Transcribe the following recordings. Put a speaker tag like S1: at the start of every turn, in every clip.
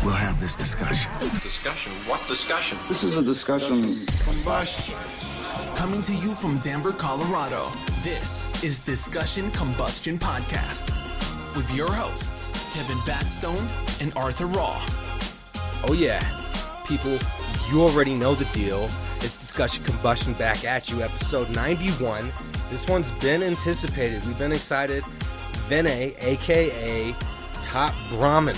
S1: we'll have this discussion.
S2: Discussion? What discussion?
S1: This is a discussion combustion.
S3: Coming to you from Denver, Colorado, this is Discussion Combustion Podcast with your hosts, Kevin Batstone and Arthur Raw.
S4: Oh yeah, people, you already know the deal. It's Discussion Combustion back at you, episode 91. This one's been anticipated. We've been excited. Vinay, aka Top Brahman,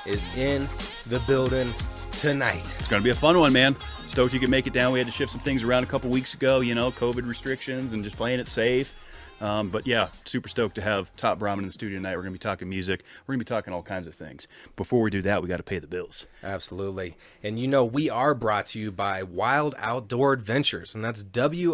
S4: is in the building tonight.
S5: It's going to be a fun one, man. Stoked you could make it down. We had to shift some things around a couple weeks ago, you know, COVID restrictions and just playing it safe. But yeah, super stoked to have Top Brahman in the studio tonight. We're going to be talking music. We're going to be talking all kinds of things. Before we do that, we got to pay the bills.
S4: Absolutely. And you know, we are brought to you by Wild Outdoor Adventures, and that's WOAMEET.com.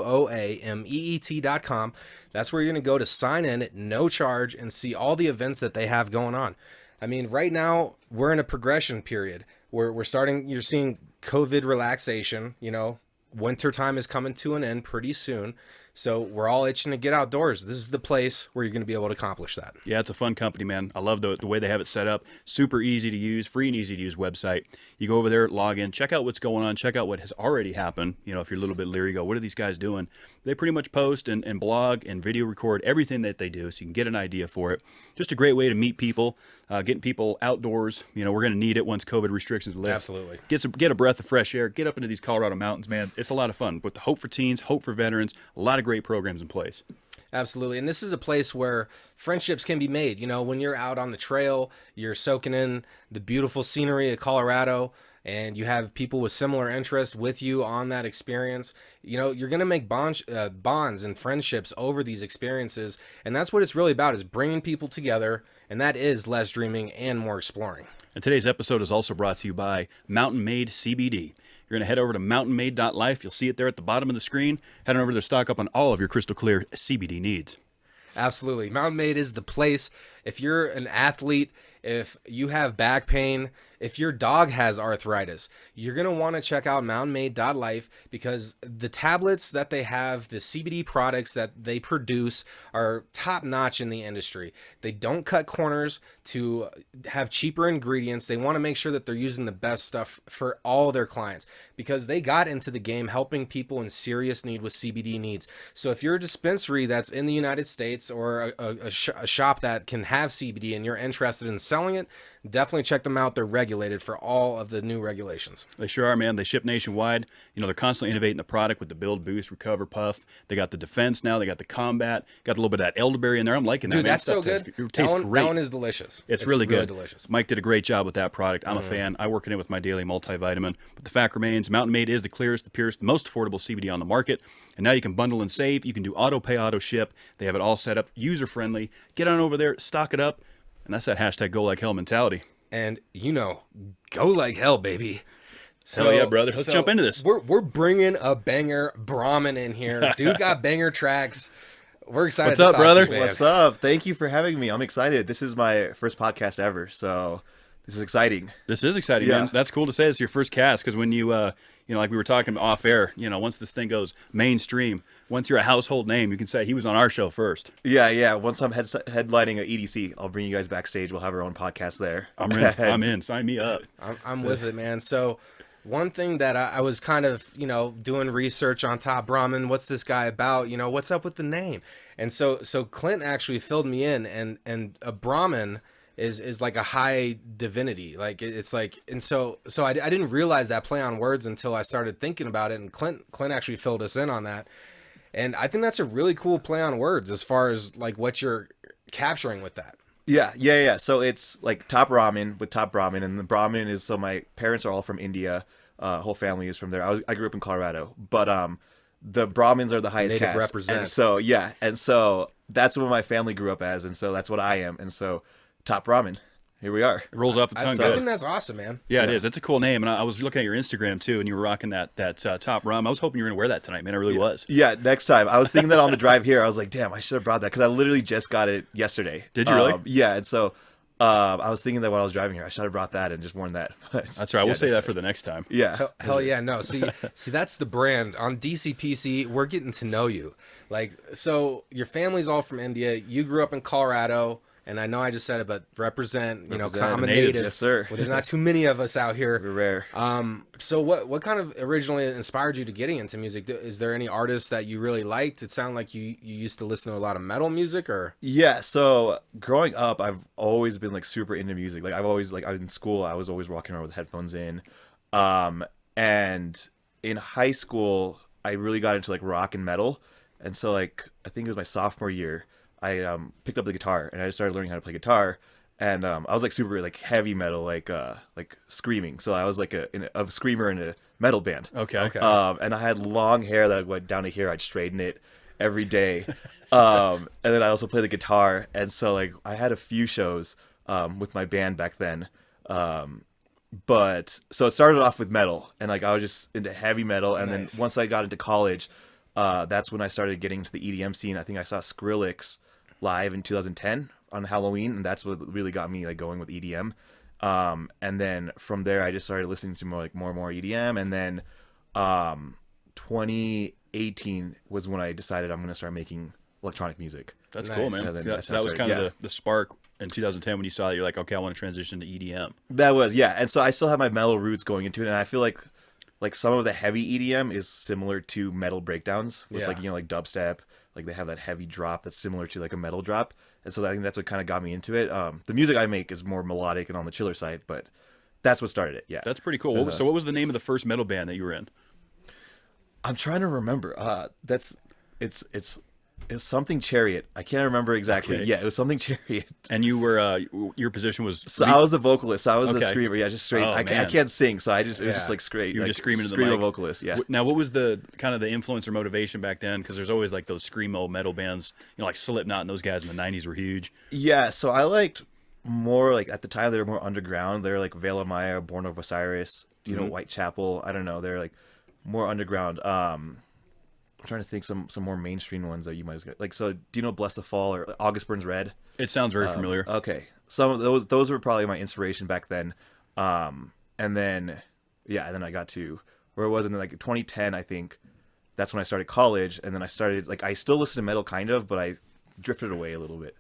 S4: That's where you're going to go to sign in at no charge and see all the events that they have going on. I mean, right now, we're in a progression period. We're starting, you're seeing COVID relaxation, you know, winter time is coming to an end pretty soon. So we're all itching to get outdoors. This is the place where you're going to be able to accomplish that.
S5: Yeah, it's a fun company, man. I love the way they have it set up. Super easy to use, free and easy to use website. You go over there, log in, check out what's going on, check out what has already happened. You know, if you're a little bit leery, go, what are these guys doing? They pretty much post and blog and video record everything that they do so you can get an idea for it. Just a great way to meet people, getting people outdoors. You know, we're going to need it once COVID restrictions lift.
S4: Absolutely.
S5: Get a breath of fresh air, get up into these Colorado mountains, man. It's a lot of fun. With the Hope for Teens, Hope for Veterans, a lot of great programs in place.
S4: Absolutely. And this is a place where friendships can be made. You know, when you're out on the trail, you're soaking in the beautiful scenery of Colorado, and you have people with similar interests with you on that experience. You know, you're going to make bonds and friendships over these experiences. And that's what it's really about, is bringing people together. And that is less dreaming and more exploring.
S5: And today's episode is also brought to you by Mountain Made CBD. You're going to head over to mountainmade.life. You'll see it there at the bottom of the screen. Head on over to stock up on all of your crystal clear CBD needs.
S4: Absolutely. Mountain Made is the place. If you're an athlete, if you have back pain, if your dog has arthritis, you're going to want to check out mountainmade.life, because the tablets that they have, the CBD products that they produce, are top notch in the industry. They don't cut corners to have cheaper ingredients. They want to make sure that they're using the best stuff for all their clients, because they got into the game helping people in serious need with CBD needs. So if you're a dispensary that's in the United States, or a shop that can have CBD and you're interested in selling it, definitely check them out. They're regulated for all of the new regulations.
S5: They sure are, man. They ship nationwide. You know, they're constantly innovating the product with the build, boost, recover, puff. They got the defense now. They got the combat. Got a little bit of that elderberry in there. I'm liking that.
S4: Dude,
S5: man.
S4: that's so good.
S5: It tastes great.
S4: That one is delicious.
S5: It's really good.
S4: Delicious.
S5: Mike did a great job with that product. I'm a fan. I work it in with my daily multivitamin. But the fact remains, Mountain Made is the clearest, the purest, the most affordable CBD on the market. And now you can bundle and save. You can do auto pay, auto ship. They have it all set up, user friendly. Get on over there, stock it up. And that's that hashtag go like hell mentality.
S4: And, you know, go like hell, baby.
S5: Hell yeah, brother. Let's jump into this.
S4: We're bringing a banger Brahman in here. Dude got banger tracks. We're excited.
S5: What's up, brother?
S6: What's up? Thank you for having me. I'm excited. This is my first podcast ever, so this is exciting.
S5: This is exciting, man. That's cool to say it's your first cast, because when you, you know, like we were talking off air, you know, once this thing goes mainstream, once you're a household name, you can say he was on our show first.
S6: Yeah. Once I'm headlining a EDC, I'll bring you guys backstage. We'll have our own podcast there.
S5: I'm in. Sign me up.
S4: I'm with it, man. So one thing that I was kind of, you know, doing research on Top Brahman, what's this guy about? You know, what's up with the name? And so Clint actually filled me in, and a Brahman is like a high divinity. Like it's like, and so I didn't realize that play on words until I started thinking about it, and Clint actually filled us in on that. And I think that's a really cool play on words as far as like what you're capturing with that.
S6: Yeah. So it's like Top Ramen with Top Brahman, and the Brahman is, so my parents are all from India. Whole family is from there. I grew up in Colorado, but the Brahmins are the highest
S4: Native
S6: caste.
S4: represent.
S6: And so that's what my family grew up as, and so that's what I am. And so Top Ramen. Here we are.
S5: It rolls off the tongue.
S4: I think that's awesome, man.
S5: Yeah, it is. It's a cool name. And I was looking at your Instagram, too, and you were rocking that Top Ramen. I was hoping you were going to wear that tonight, man. I really was.
S6: Yeah, next time. I was thinking that on the drive here. I was like, damn, I should have brought that, because I literally just got it yesterday.
S5: Did you really?
S6: Yeah, and so I was thinking that while I was driving here, I should have brought that and just worn that.
S5: That's right. We'll say that for the next time.
S6: Yeah.
S4: Hell yeah. No, see, that's the brand. On DCPC, we're getting to know you. Like, so your family's all from India. You grew up in Colorado. And I know I just said it, but represent, you know, because
S6: Represent
S4: I'm a
S5: the natives.
S4: native.
S6: Yes, sir.
S4: Well, there's not too many of us out here.
S6: We're rare.
S4: So what kind of originally inspired you to getting into music? Is there any artists that you really liked? It sounded like you used to listen to a lot of metal music, or
S6: Yeah, so growing up, I've always been like super into music. Like I've always I was in school, I was always walking around with headphones in. And in high school, I really got into like rock and metal. And so like I think it was my sophomore year, I picked up the guitar and I just started learning how to play guitar. And I was like super like heavy metal, like screaming. So I was like a screamer in a metal band.
S5: Okay.
S6: And I had long hair that went down to here. I'd straighten it every day. And then I also played the guitar. And so like I had a few shows with my band back then. But so it started off with metal, and like I was just into heavy metal. And
S4: Nice.
S6: then once I got into college, that's when I started getting into the EDM scene. I think I saw Skrillex live in 2010 on Halloween, and that's what really got me like going with EDM. And then from there, I just started listening to more and more EDM. And then 2018 was when I decided I'm going to start making electronic music.
S5: That's
S4: Nice.
S5: cool, man.
S6: And then
S5: So that was kind
S6: yeah.
S5: of the spark in 2010 when you saw that you're like, okay, I want to transition to EDM.
S6: That was, yeah. And so I still have my metal roots going into it, and I feel like some of the heavy EDM is similar to metal breakdowns with
S4: Yeah.
S6: like, you know, like dubstep. Like they have that heavy drop that's similar to like a metal drop. And so I think that's what kind of got me into it. The music I make is more melodic and on the chiller side, but that's what started it. Yeah.
S5: That's pretty cool. So what was the name of the first metal band that you were in?
S6: I'm trying to remember. It's something Chariot. I can't remember exactly.
S5: Okay.
S6: Yeah, it was something Chariot.
S5: And you were your position was
S6: So I was a vocalist. So I was a
S5: Okay.
S6: screamer. Yeah, just straight.
S5: Oh,
S6: I
S5: man.
S6: can't sing, so I just it was
S4: Yeah.
S6: just like straight.
S5: You were
S6: like,
S5: just screaming into the
S6: screamo
S5: mic.
S6: vocalist. Yeah.
S5: Now, what was the kind of the influence or motivation back then? Because there's always like those screamo metal bands, you know, like Slipknot and those guys in the '90s were huge.
S6: Yeah, so I liked more like at the time they were more underground. They were like Veil of Maya, Born of Osiris, you know, Whitechapel. I don't know. They're like more underground. I'm trying to think some more mainstream ones that you might have got. Like, so do you know Bless the Fall or August Burns Red?
S5: It sounds very familiar.
S6: Okay, some of those were probably my inspiration back then. And then then I got to where it was in like 2010, I think. That's when I started college, and then I started like I still listen to metal kind of, but I drifted away a little bit.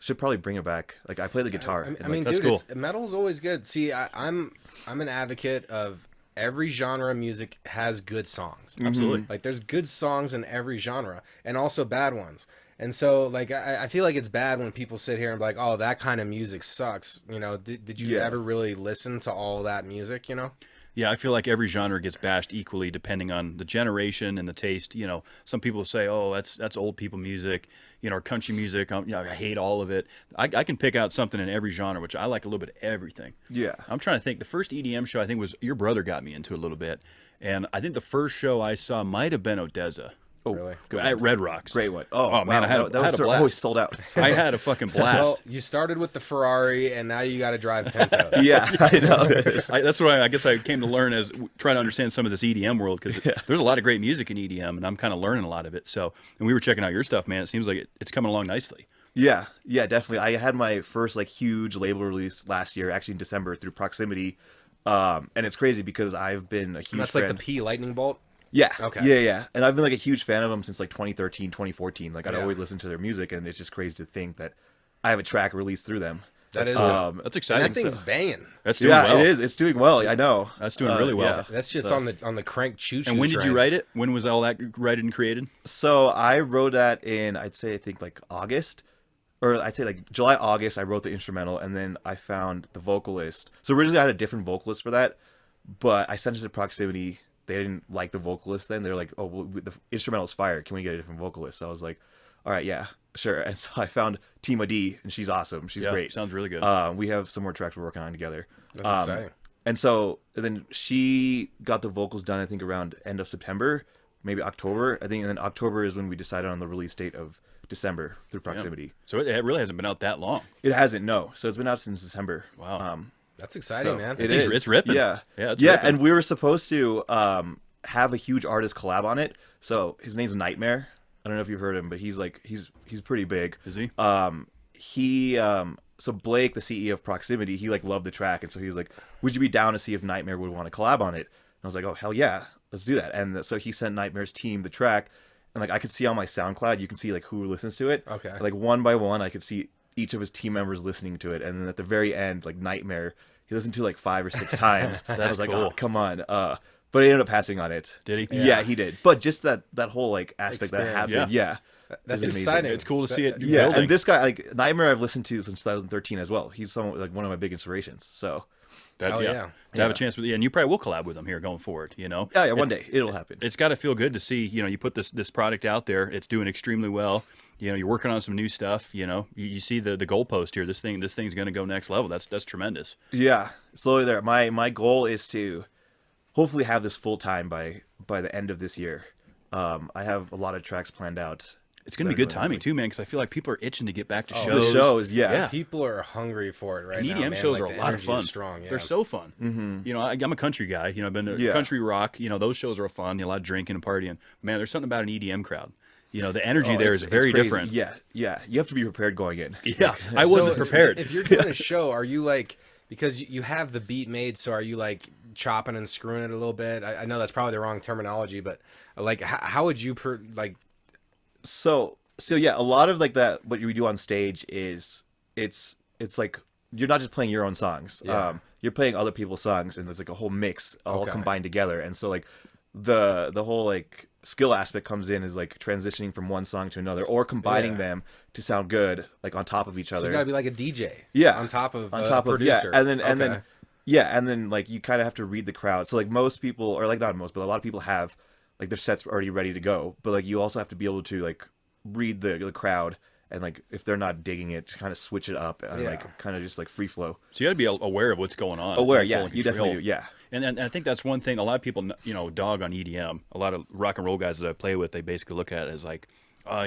S6: Should probably bring it back. Like I play the guitar.
S4: I mean,
S5: that's
S4: dude,
S5: cool.
S4: metal's always good. See, I'm an advocate of every genre of music has good songs.
S5: Absolutely.
S4: Like there's good songs in every genre, and also bad ones. And so, like, I feel like it's bad when people sit here and be like, "Oh, that kind of music sucks." You know, did you
S6: Yeah.
S4: ever really listen to all that music? You know?
S5: Yeah, I feel like every genre gets bashed equally depending on the generation and the taste. You know, some people say, "Oh, that's old people music," you know, or country music. You know, I hate all of it. I can pick out something in every genre, which I like a little bit of everything.
S6: Yeah.
S5: I'm trying to think. The first EDM show I think was your brother got me into a little bit, and I think the first show I saw might have been Odessa.
S6: Oh,
S4: Really?
S6: good
S5: At
S6: one.
S5: Red Rocks.
S6: Great one. Oh,
S5: Oh, man,
S6: wow.
S5: I had a
S6: that was
S5: blast.
S6: always sold out.
S5: I had a fucking blast.
S4: Well, you started with the Ferrari, and now you got to drive Pinto.
S6: Yeah, I know.
S5: That's what I guess I came to learn as trying to understand some of this EDM world, because there's a lot of great music in EDM, and I'm kind of learning a lot of it. So, and we were checking out your stuff, man. It seems like it's coming along nicely.
S6: Yeah, definitely. I had my first like huge label release last year, actually in December through Proximity, and it's crazy because I've been a huge
S4: That's
S6: fan.
S4: like the P Lightning Bolt.
S6: Yeah.
S4: Okay.
S6: Yeah. And I've been like a huge fan of them since like 2013, 2014. Like I'd
S4: Yeah.
S6: always listen to their music, and it's just crazy to think that I have a track released through them.
S4: That is
S5: That's
S4: and
S5: exciting.
S4: that thing's banging.
S5: That's doing
S6: Yeah,
S5: well.
S6: it is. It's doing well. I know.
S5: That's doing really well.
S6: yeah.
S4: That's just on the crank choo choo.
S5: And when did you write it? When was all that written and created?
S6: So I wrote that in, I think like August, or I'd say like July, August. I wrote the instrumental, and then I found the vocalist. So originally I had a different vocalist for that, but I sent it to Proximity. They didn't like the vocalist then. They're like, "Oh, well, the instrumental's fire. Can we get a different vocalist?" So I was like, "All right, yeah, sure." And so I found Tima D, and she's awesome. She's
S5: Yeah,
S6: great.
S5: sounds really good.
S6: We have some more tracks we're working on together.
S4: That's exciting.
S6: And so and then she got the vocals done, I think, around end of September, maybe October. I think, and then October is when we decided on the release date of December through Proximity.
S5: So it really hasn't been out that long.
S6: It hasn't, no. So it's been out since December.
S5: Wow.
S4: That's exciting,
S6: So
S4: man.
S6: it
S5: It's-
S6: is.
S5: it's ripping.
S6: Yeah,
S5: Yeah, it's
S6: yeah.
S5: ripping.
S6: And we were supposed to have a huge artist collab on it. So his name's Nightmare. I don't know if you've heard him, but he's pretty big.
S5: Is he?
S6: So Blake, the CEO of Proximity, he like loved the track, and so he was like, "Would you be down to see if Nightmare would want to collab on it?" And I was like, "Oh hell yeah, let's do that." And so he sent Nightmare's team the track, and like I could see on my SoundCloud, you can see like who listens to it.
S4: Okay.
S6: And, like one by one, I could see each of his team members listening to it, and then at the very end, like Nightmare, he listened to like 5 or 6 times. I was like,
S5: cool.
S6: oh, come on. But he ended up passing on it.
S5: Did he?
S6: Yeah, he did. But just that whole like aspect that
S4: Experience.
S6: happened, yeah.
S4: That's
S6: is amazing.
S4: exciting.
S5: It's cool to see it
S6: Yeah,
S5: building.
S6: and this guy, like Nightmare, I've listened to since 2013 as well. He's like one of my big inspirations. So,
S5: That,
S4: Oh,
S5: yeah.
S4: yeah.
S5: To have a chance with and you probably will collab with him here going forward, you know?
S6: yeah, one day it'll happen.
S5: It's got to feel good to see, you know, you put this product out there, it's doing extremely well. You know, you're working on some new stuff, you know. You see the goalpost here. This thing's going to go next level. That's tremendous.
S6: Yeah, slowly there. My goal is to hopefully have this full time by the end of this year. I have a lot of tracks planned out.
S5: It's going to be good timing too, man, because I feel like people are itching to get back to
S6: The
S5: shows.
S6: shows, yeah.
S5: Yeah.
S4: People are hungry for it right
S5: And
S4: now.
S5: EDM
S4: man.
S5: shows
S4: Like,
S5: are a
S4: the
S5: lot of
S4: energy
S5: fun.
S4: is strong. Yeah.
S5: They're so fun. Mm-hmm. You know, I'm a country guy. You know, I've been to
S6: Yeah.
S5: country rock. You know, those shows are fun. You know, a lot of drinking and partying. Man, there's something about an EDM crowd. You know, the energy there is
S6: It's
S5: very
S6: crazy.
S5: different.
S6: Yeah. You have to be prepared going in.
S5: Yeah, I wasn't
S4: So,
S5: prepared.
S4: If you're doing a show, are you like, because you have the beat made, so are you like chopping and screwing it a little bit? I know that's probably the wrong terminology, but like, how would you
S6: So yeah, a lot of like that. What you do on stage is it's like you're not just playing your own songs.
S4: Yeah.
S6: You're playing other people's songs, and there's like a whole mix all
S4: Okay.
S6: combined together. And so like the whole like skill aspect comes in is like transitioning from one song to another or combining
S4: Yeah.
S6: them to sound good, like on top of each
S4: So
S6: other.
S4: you gotta be like a DJ.
S6: Yeah,
S4: On top of
S6: yeah,
S4: producer.
S6: and then
S4: Okay.
S6: yeah, and then like you kind of have to read the crowd. So like most people, or like not most, but a lot of people have like their sets already ready to go. But like you also have to be able to like read the crowd, and like if they're not digging it, kind of switch it up and
S4: Yeah.
S6: like kind of just like free flow.
S5: So you got to be aware of what's going on.
S6: Aware,
S5: Full
S6: yeah,
S5: in
S6: you
S5: control.
S6: definitely do, yeah.
S5: And I think that's one thing a lot of people, you know, dog on EDM. A lot of rock and roll guys that I play with, they basically look at it as like,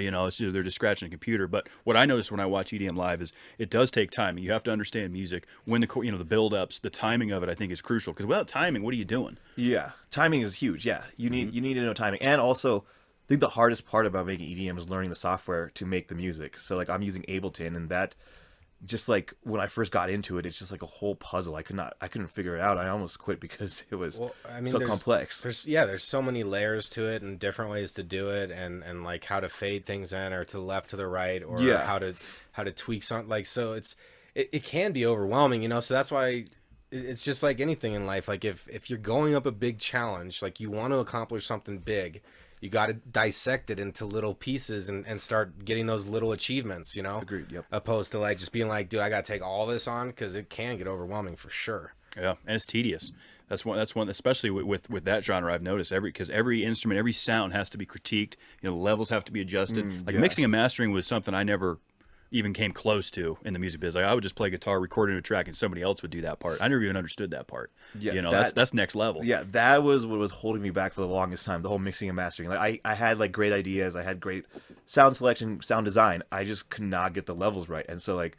S5: you know, they're just scratching a computer. But what I notice when I watch EDM live is it does take time. You have to understand music. When the build-ups, the timing of it, I think is crucial. Because without timing, what are you doing?
S6: Yeah, timing is huge. Yeah, you need to know timing, and also I think the hardest part about making EDM is learning the software to make the music. So like I'm using Ableton, and that just like when I first got into it, it's just like a whole puzzle. I couldn't figure it out. I almost quit because it was so
S4: there's-
S6: complex.
S4: There's so many layers to it and different ways to do it, and like how to fade things in or to the left, to the right, or
S6: Yeah.
S4: how to tweak something. Like, so it can be overwhelming, you know. So that's why it's just like anything in life. Like if you're going up a big challenge, like you want to accomplish something big, you got to dissect it into little pieces and start getting those little achievements, you know.
S6: Agreed, yep.
S4: Opposed to like just being like, dude, I got to take all this on, because it can get overwhelming for sure.
S5: Yeah, and it's tedious. That's one, especially with that genre. I've noticed because every instrument, every sound has to be critiqued. You know, the levels have to be adjusted. Like
S6: yeah.
S5: mixing and mastering was something I never even came close to in the music biz. Like I would just play guitar, record a track, and somebody else would do that part. I never even understood that part.
S6: Yeah,
S5: you know,
S6: that-
S5: that's next level.
S6: Yeah, that was what was holding me back for the longest time. The whole mixing and mastering. Like I had like great ideas. I had great sound selection, sound design. I just could not get the levels right, and so like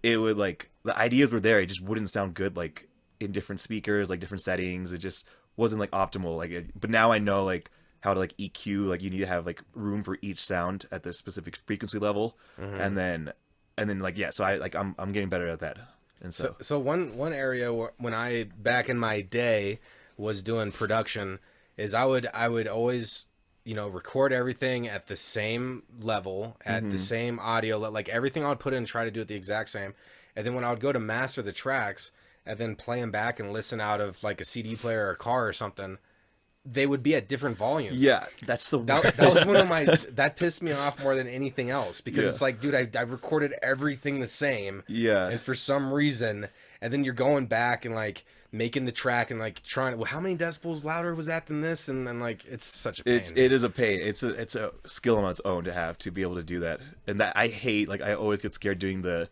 S6: it would like the ideas were there. It just wouldn't sound good like in different speakers, like different settings. It just wasn't like optimal. But now I know like how to like EQ. Like you need to have like room for each sound at the specific frequency level, and then like yeah. So I'm getting better at that. And
S4: So one area when I back in my day was doing production is I would always, you know, record everything at the same level, at the same audio, like everything I would put in, try to do it the exact same. And then when I would go to master the tracks and then play them back and listen out of like a CD player or a car or something, they would be at different volumes.
S6: yeah, that's the
S4: That was one of my, that pissed me off more than anything else, because
S6: Yeah.
S4: it's like, dude, I recorded everything the same.
S6: Yeah.
S4: And for some reason, and then you're going back and like making the track and like trying to, well, how many decibels louder was that than this? And then like, it's such a pain.
S6: It is a pain. It's a skill on its own to have to be able to do that. And that I hate, like I always get scared doing the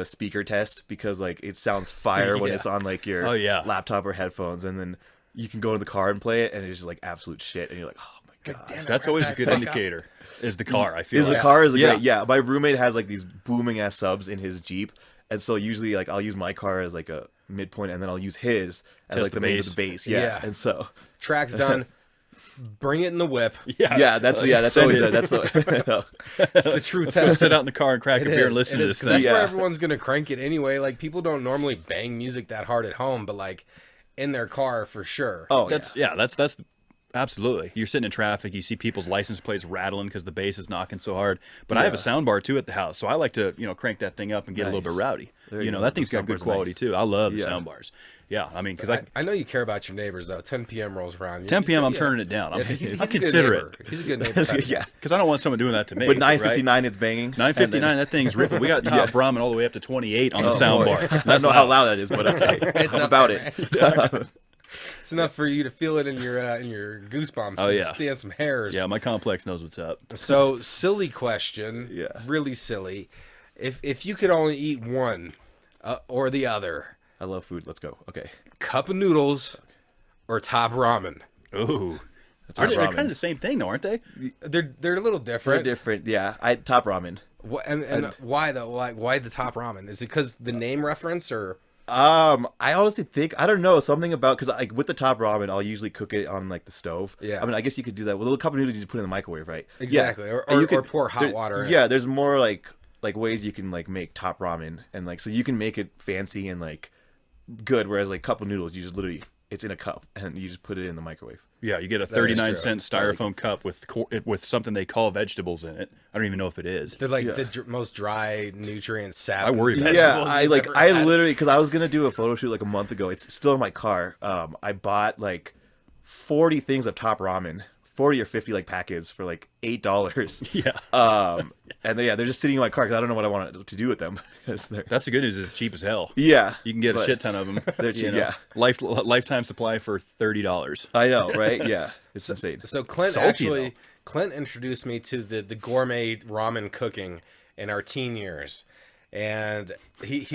S6: speaker test, because like it sounds fire when
S4: Yeah.
S6: it's on like your
S5: Oh, yeah.
S6: laptop or headphones, and then you can go in the car and play it and it's just like absolute shit, and you're like, oh my god.
S4: Damn it,
S5: That's
S4: wrap
S5: always a
S4: that
S5: good
S4: fuck up.
S5: indicator. Is the car? I feel
S6: Is
S5: like.
S6: the car is a
S5: Yeah.
S6: great, yeah. My roommate has like these booming ass subs in his Jeep, and so usually like I'll use my car as like a midpoint, and then I'll use his as
S5: Test
S6: like
S5: the
S6: the main
S5: bass.
S6: of the bass. Yeah.
S4: Yeah.
S6: And so
S4: Track's done. Bring it in the whip.
S6: yeah, that's
S5: Send
S6: always
S5: it.
S6: that's the
S4: It's the true
S5: Let's go
S4: test.
S5: sit out in the car and crack
S4: It
S5: a beer and
S4: is,
S5: listen
S4: it
S5: to
S4: is,
S5: this
S4: 'cause
S5: thing.
S4: That's where
S6: Yeah.
S4: everyone's gonna crank it anyway. Like people don't normally bang music that hard at home, but like in their car for sure.
S6: oh
S5: That's
S6: yeah.
S5: that's Absolutely. You're sitting in traffic, you see people's license plates rattling because the bass is knocking so hard. But I have a sound bar too at the house, so I like to, crank that thing up and get a little bit rowdy. That thing's got good quality too. I love the sound bars. Yeah, I mean, because
S4: I know you care about your neighbors though. 10 p.m. rolls around.
S5: 10 p.m. I'm turning it down.
S4: He's
S5: I consider it.
S4: He's a good neighbor.
S6: Yeah.
S5: Because I don't want someone doing that to me.
S6: But 9:59, it's banging.
S5: 9:59, that thing's ripping. We got top ramen all the way up to 28 on the sound bar.
S6: I don't know how loud that is, but okay.
S4: It's
S6: I'm
S4: up
S6: about
S4: there,
S6: it.
S4: It's enough for you to feel it in your goosebumps.
S5: Oh, yeah.
S4: Stand some hairs.
S5: Yeah, my complex knows what's up.
S4: So silly question.
S6: Yeah.
S4: Really silly. If you could only eat one or the other,
S6: I love food. Let's go. Okay.
S4: cup of noodles or top ramen.
S5: Ooh.
S6: Top
S5: They're
S6: ramen.
S5: kind of the same thing, though, aren't they?
S4: They're a little
S6: They're
S4: different.
S6: different. Yeah. I top ramen.
S4: And why though? Like why the top ramen? Is it because the name reference or?
S6: I honestly think I don't know something about because like with the top ramen, I'll usually cook it on like the stove.
S4: Yeah.
S6: I mean, I guess you could do that with a little cup of noodles. You just put it in the microwave, right?
S4: Exactly.
S6: Yeah.
S4: Or
S6: And you
S4: or pour hot water in.
S6: Yeah. There's more like ways you can like make top ramen and like so you can make it fancy and like good. Whereas like cup of noodles, you just literally it's in a cup and you just put it in the microwave.
S5: Yeah, you get a
S4: is
S5: 39-cent styrofoam cup with something they call vegetables in it. I don't even know if it is.
S4: They're like the most dry nutrient sap.
S5: I worry about
S6: Yeah,
S4: vegetables
S6: I
S4: you've ever had.
S6: literally because I was gonna do a photo shoot like a month ago. It's still in my car. I bought like 40 things of top ramen, 40 or 50 like packets for like $8.
S5: Yeah.
S6: And they're just sitting in my car because I don't know what I want to do with them. 'Cause they're-
S5: That's the good news. It's cheap as hell.
S6: yeah,
S5: You can get a
S6: but
S5: shit ton of them.
S6: They're cheap, yeah.
S5: Lifetime supply for $30.
S6: I know, right? Yeah, it's insane.
S4: So Clint
S5: Salty,
S4: Clint introduced me to the gourmet ramen cooking in our teen years. And he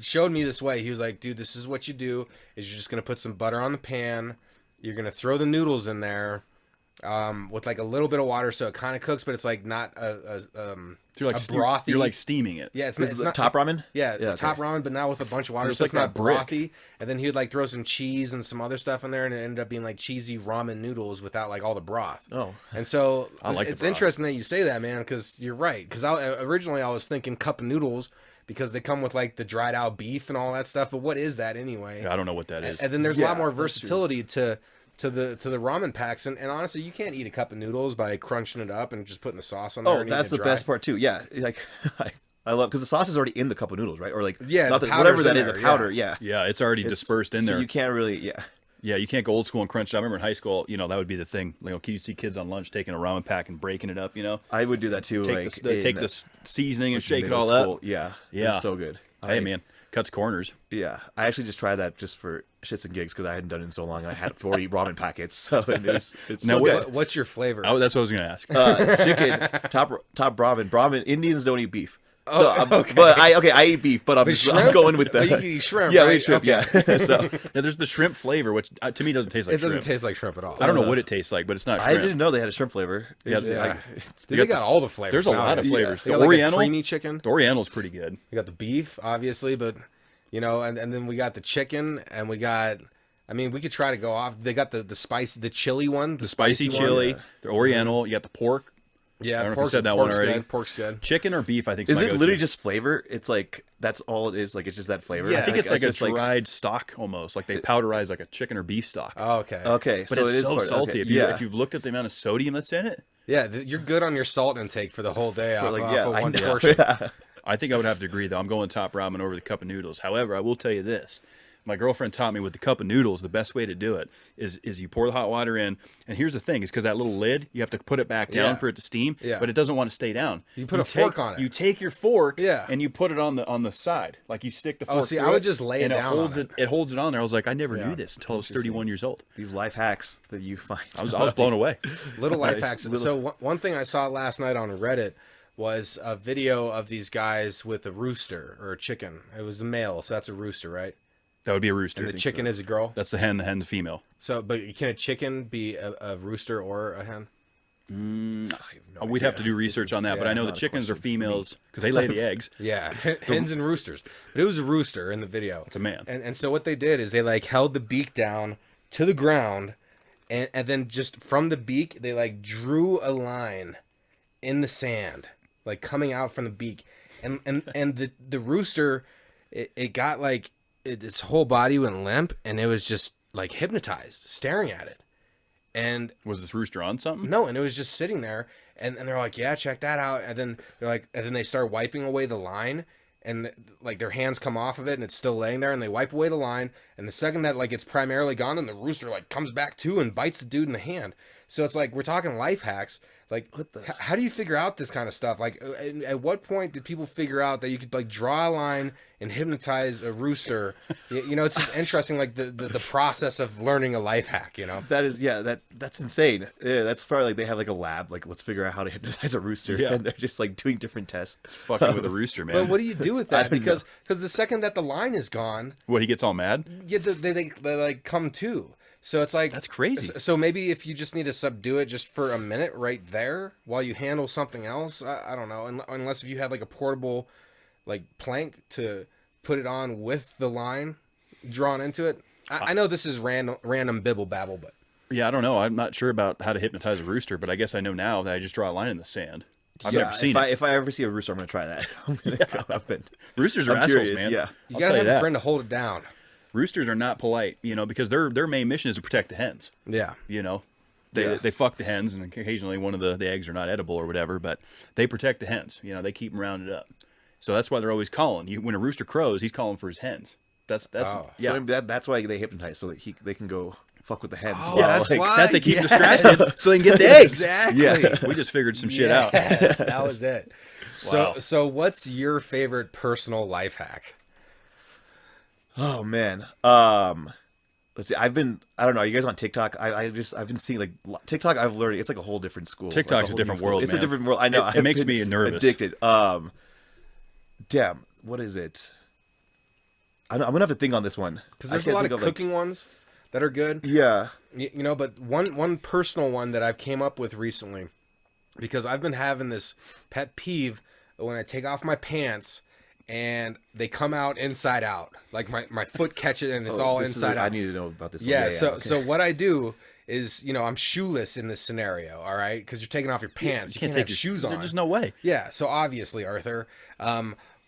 S4: showed me this way. He was like, dude, this is what you do is you're just going to put some butter on the pan. You're going to throw the noodles in there with like a little bit of water so it kind of cooks, but it's like not
S5: You're like
S4: a brothy.
S5: You're like steaming it.
S4: Yeah, it's
S6: This
S4: not,
S6: is
S4: it's not
S6: top ramen.
S4: Yeah,
S6: Yeah,
S4: top
S6: okay.
S4: ramen, but now with a bunch of water,
S5: Just
S4: so
S5: like
S4: it's not
S5: that brick.
S4: brothy. And then he would like throw some cheese and some other stuff in there, and it ended up being like cheesy ramen noodles without like all the broth.
S6: Oh.
S4: And so
S5: I like the
S4: it's
S5: broth.
S4: interesting that you say that, man, because you're right. Because originally I was thinking cup of noodles because they come with like the dried out beef and all that stuff. But what is that anyway?
S5: Yeah, I don't know what that is.
S4: And then there's a lot
S6: Yeah,
S4: more
S6: that's true.
S4: versatility to the ramen packs, and honestly, you can't eat a cup of noodles by crunching it up and just putting the sauce on there.
S6: Oh,
S4: and eating
S6: that's
S4: it
S6: the
S4: dry.
S6: best part too. Yeah, like I love because the sauce is already in the cup of noodles, right? Or like
S4: Yeah,
S6: not
S4: the
S6: whatever
S4: powder's
S6: that
S4: in
S6: is, the
S4: there,
S6: powder. Yeah,
S5: Yeah, it's already dispersed in
S6: so
S5: there.
S6: you can't really.
S5: Yeah, you can't go old school and crunch it. I remember in high school, that would be the thing. You see kids on lunch taking a ramen pack and breaking it up.
S6: I would do that too.
S5: Take the seasoning and shake it
S6: middle
S5: all
S6: school.
S5: up.
S6: Yeah,
S5: Yeah.
S6: it's so good.
S5: Hey, man, cuts corners.
S6: Yeah, I actually just tried that just for shits and gigs because I hadn't done it in so long. And I had 40 ramen packets, so it's
S5: Now,
S6: so good.
S4: What's your flavor?
S5: Oh, that's what I was going to ask.
S6: Chicken, top ramen. Brahmin Indians don't eat beef. So, but I eat beef, but I'm
S4: shrimp?
S6: going with
S4: Oh,
S6: that.
S4: you can eat shrimp,
S6: Yeah,
S4: right?
S6: we eat shrimp.
S4: Okay.
S6: Yeah. So
S5: Now, there's the shrimp flavor, which to me doesn't taste like
S4: It doesn't
S5: shrimp.
S4: taste like shrimp at all.
S5: I don't know what it tastes like, but it's not
S6: I
S5: shrimp.
S6: didn't know they had a shrimp flavor.
S5: Yeah,
S4: Yeah.
S5: You
S4: They
S5: got
S4: got all the flavors.
S5: There's a lot of
S4: nowadays.
S5: flavors.
S4: They
S5: The
S4: got like a
S5: Oriental,
S4: creamy chicken.
S5: the Oriental's pretty good.
S4: We got the beef, obviously, but and then we got the chicken, and we got. I mean, we could try to go off. They got the spice, the chili one, the
S5: Spicy
S4: one.
S5: chili, the Oriental. You got the pork.
S4: Yeah,
S5: I don't know if you
S4: pork's,
S5: said that one
S4: pork's
S5: already.
S4: good. Pork's good.
S5: Chicken or beef, I think.
S6: Is
S5: my
S6: it
S5: go-to.
S6: literally just flavor? It's like that's all it is. Like it's just that flavor.
S4: Yeah,
S5: I think it's like a
S6: just
S5: dried stock almost. Like they powderize like a chicken or beef stock.
S4: Oh, okay.
S6: okay,
S5: But
S6: so
S5: it's
S6: it is
S5: so
S6: part-
S5: salty.
S6: okay,
S5: If you've looked at the amount of sodium that's in it,
S4: Yeah, you're good on your salt intake for the whole day off,
S6: like,
S4: off
S6: yeah,
S4: of
S6: I
S4: one
S6: know.
S4: portion.
S6: Yeah.
S5: I think I would have to agree, though. I'm going top ramen over the cup of noodles. However, I will tell you this. My girlfriend taught me with the cup of noodles, the best way to do it is you pour the hot water in. And here's the thing, is because that little lid, you have to put it back down
S4: Yeah.
S5: for it to steam,
S4: Yeah.
S5: but it doesn't want to stay down.
S4: You put a fork on it.
S5: You take your fork
S4: Yeah.
S5: and you put it on the side. Like you stick the fork
S4: see,
S5: through
S4: I would
S5: it,
S4: just lay it
S5: and
S4: down
S5: holds
S4: on
S5: it. It holds it on there. I was like, I never
S4: Yeah.
S5: knew this until I was 31 years old.
S6: These life hacks that you find.
S5: I was blown away.
S4: Little life hacks. So one thing I saw last night on Reddit was a video of these guys with a rooster or a chicken. It was a male, so that's a rooster, right?
S5: That would be a rooster.
S4: And the chicken is a girl.
S5: That's the hen. The hen's female.
S4: So, but can a chicken be a rooster or a hen?
S5: We'd have to do research on that, but I know the
S6: not a
S5: chickens are
S6: question for me.
S5: females because they lay the eggs.
S4: Yeah, hens and roosters. But it was a rooster in the video.
S5: It's a man.
S4: And so what they did is they like held the beak down to the ground, and then just from the beak they like drew a line in the sand, like coming out from the beak, and the rooster, it got like its whole body went limp, and it was just like hypnotized, staring at it. And
S5: Was this rooster on something?
S4: no, and it was just sitting there, and they're like, yeah, check that out. And then they're like, and then they start wiping away the line, and like their hands come off of it, and it's still laying there, and they wipe away the line, and the second that like it's primarily gone, then the rooster like comes back too and bites the dude in the hand. So it's like we're talking life hacks. Like, how do you figure out this kind of stuff? Like, at what point did people figure out that you could like draw a line and hypnotize a rooster? You know, it's just interesting, like the process of learning a life hack. You know,
S6: That is, that's insane. Yeah, that's probably like they have like a lab, like let's figure out how to hypnotize a rooster,
S5: Yeah.
S6: and they're just like doing different tests.
S5: Fucking with a rooster, man.
S4: but what do you do with that?
S6: don't know.
S4: Because the second that the line is gone,
S5: What, he gets all mad?
S4: yeah, they like come to. So it's like
S5: That's crazy.
S4: So maybe if you just need to subdue it just for a minute right there while you handle something else, I don't know. Unless if you had like a portable like plank to put it on with the line drawn into it. I know this is random bibble babble, but
S5: Yeah, I don't know. I'm not sure about how to hypnotize a rooster, but I guess I know now that I just draw a line in the sand. I've never seen it.
S6: If I ever see a rooster, I'm gonna try that. I'm gonna go up and
S5: Roosters are
S6: I'm
S5: assholes,
S6: curious,
S5: man.
S6: yeah.
S4: you
S5: I'll
S4: gotta
S5: tell
S4: have
S5: you
S4: a
S5: that.
S4: friend to hold it down.
S5: Roosters are not polite, you know, because their main mission is to protect the hens.
S4: Yeah.
S5: You know,
S6: Yeah.
S5: they fuck the hens, and occasionally one of the eggs are not edible or whatever, but they protect the hens. You know, they keep them rounded up. So that's why they're always calling. When a rooster crows, he's calling for his hens. That's
S4: Oh.
S5: yeah.
S6: So maybe that's why they hypnotize, so that they can go fuck with the hens.
S4: Oh,
S6: while,
S4: that's
S6: like,
S4: why.
S5: That's to keep
S4: Yes.
S5: distracted so they can get the eggs.
S4: Exactly.
S6: Yeah.
S5: We just figured some shit out.
S4: Yes, that was it.
S5: Wow.
S4: So what's your favorite personal life hack?
S6: Oh man. Let's see. I don't know. Are you guys on TikTok? I've been seeing like TikTok. I've learned it's like a whole different school.
S5: TikTok's
S6: like
S5: a
S6: whole
S5: different
S6: new school.
S5: world,
S6: It's
S5: man.
S6: a different world. I know.
S5: It
S6: I've
S5: makes
S6: been
S5: me nervous.
S6: Addicted. Damn. What is it? I'm gonna have to think on this one
S4: Because
S6: I
S4: there's a
S6: can't
S4: lot
S6: think
S4: of cooking ones that are good.
S6: Yeah.
S4: You know, but one personal one that I've came up with recently, because I've been having this pet peeve when I take off my pants and they come out inside out, like my foot catches and it's all
S6: This is
S4: inside out.
S6: I need to know about this.
S4: Yeah,
S6: one.
S4: so what I do is, you know, I'm shoeless in this scenario, all right? Because you're taking off your pants. You can't have
S5: your
S4: shoes on.
S5: There's just no way.
S4: Yeah, so obviously, Arthur.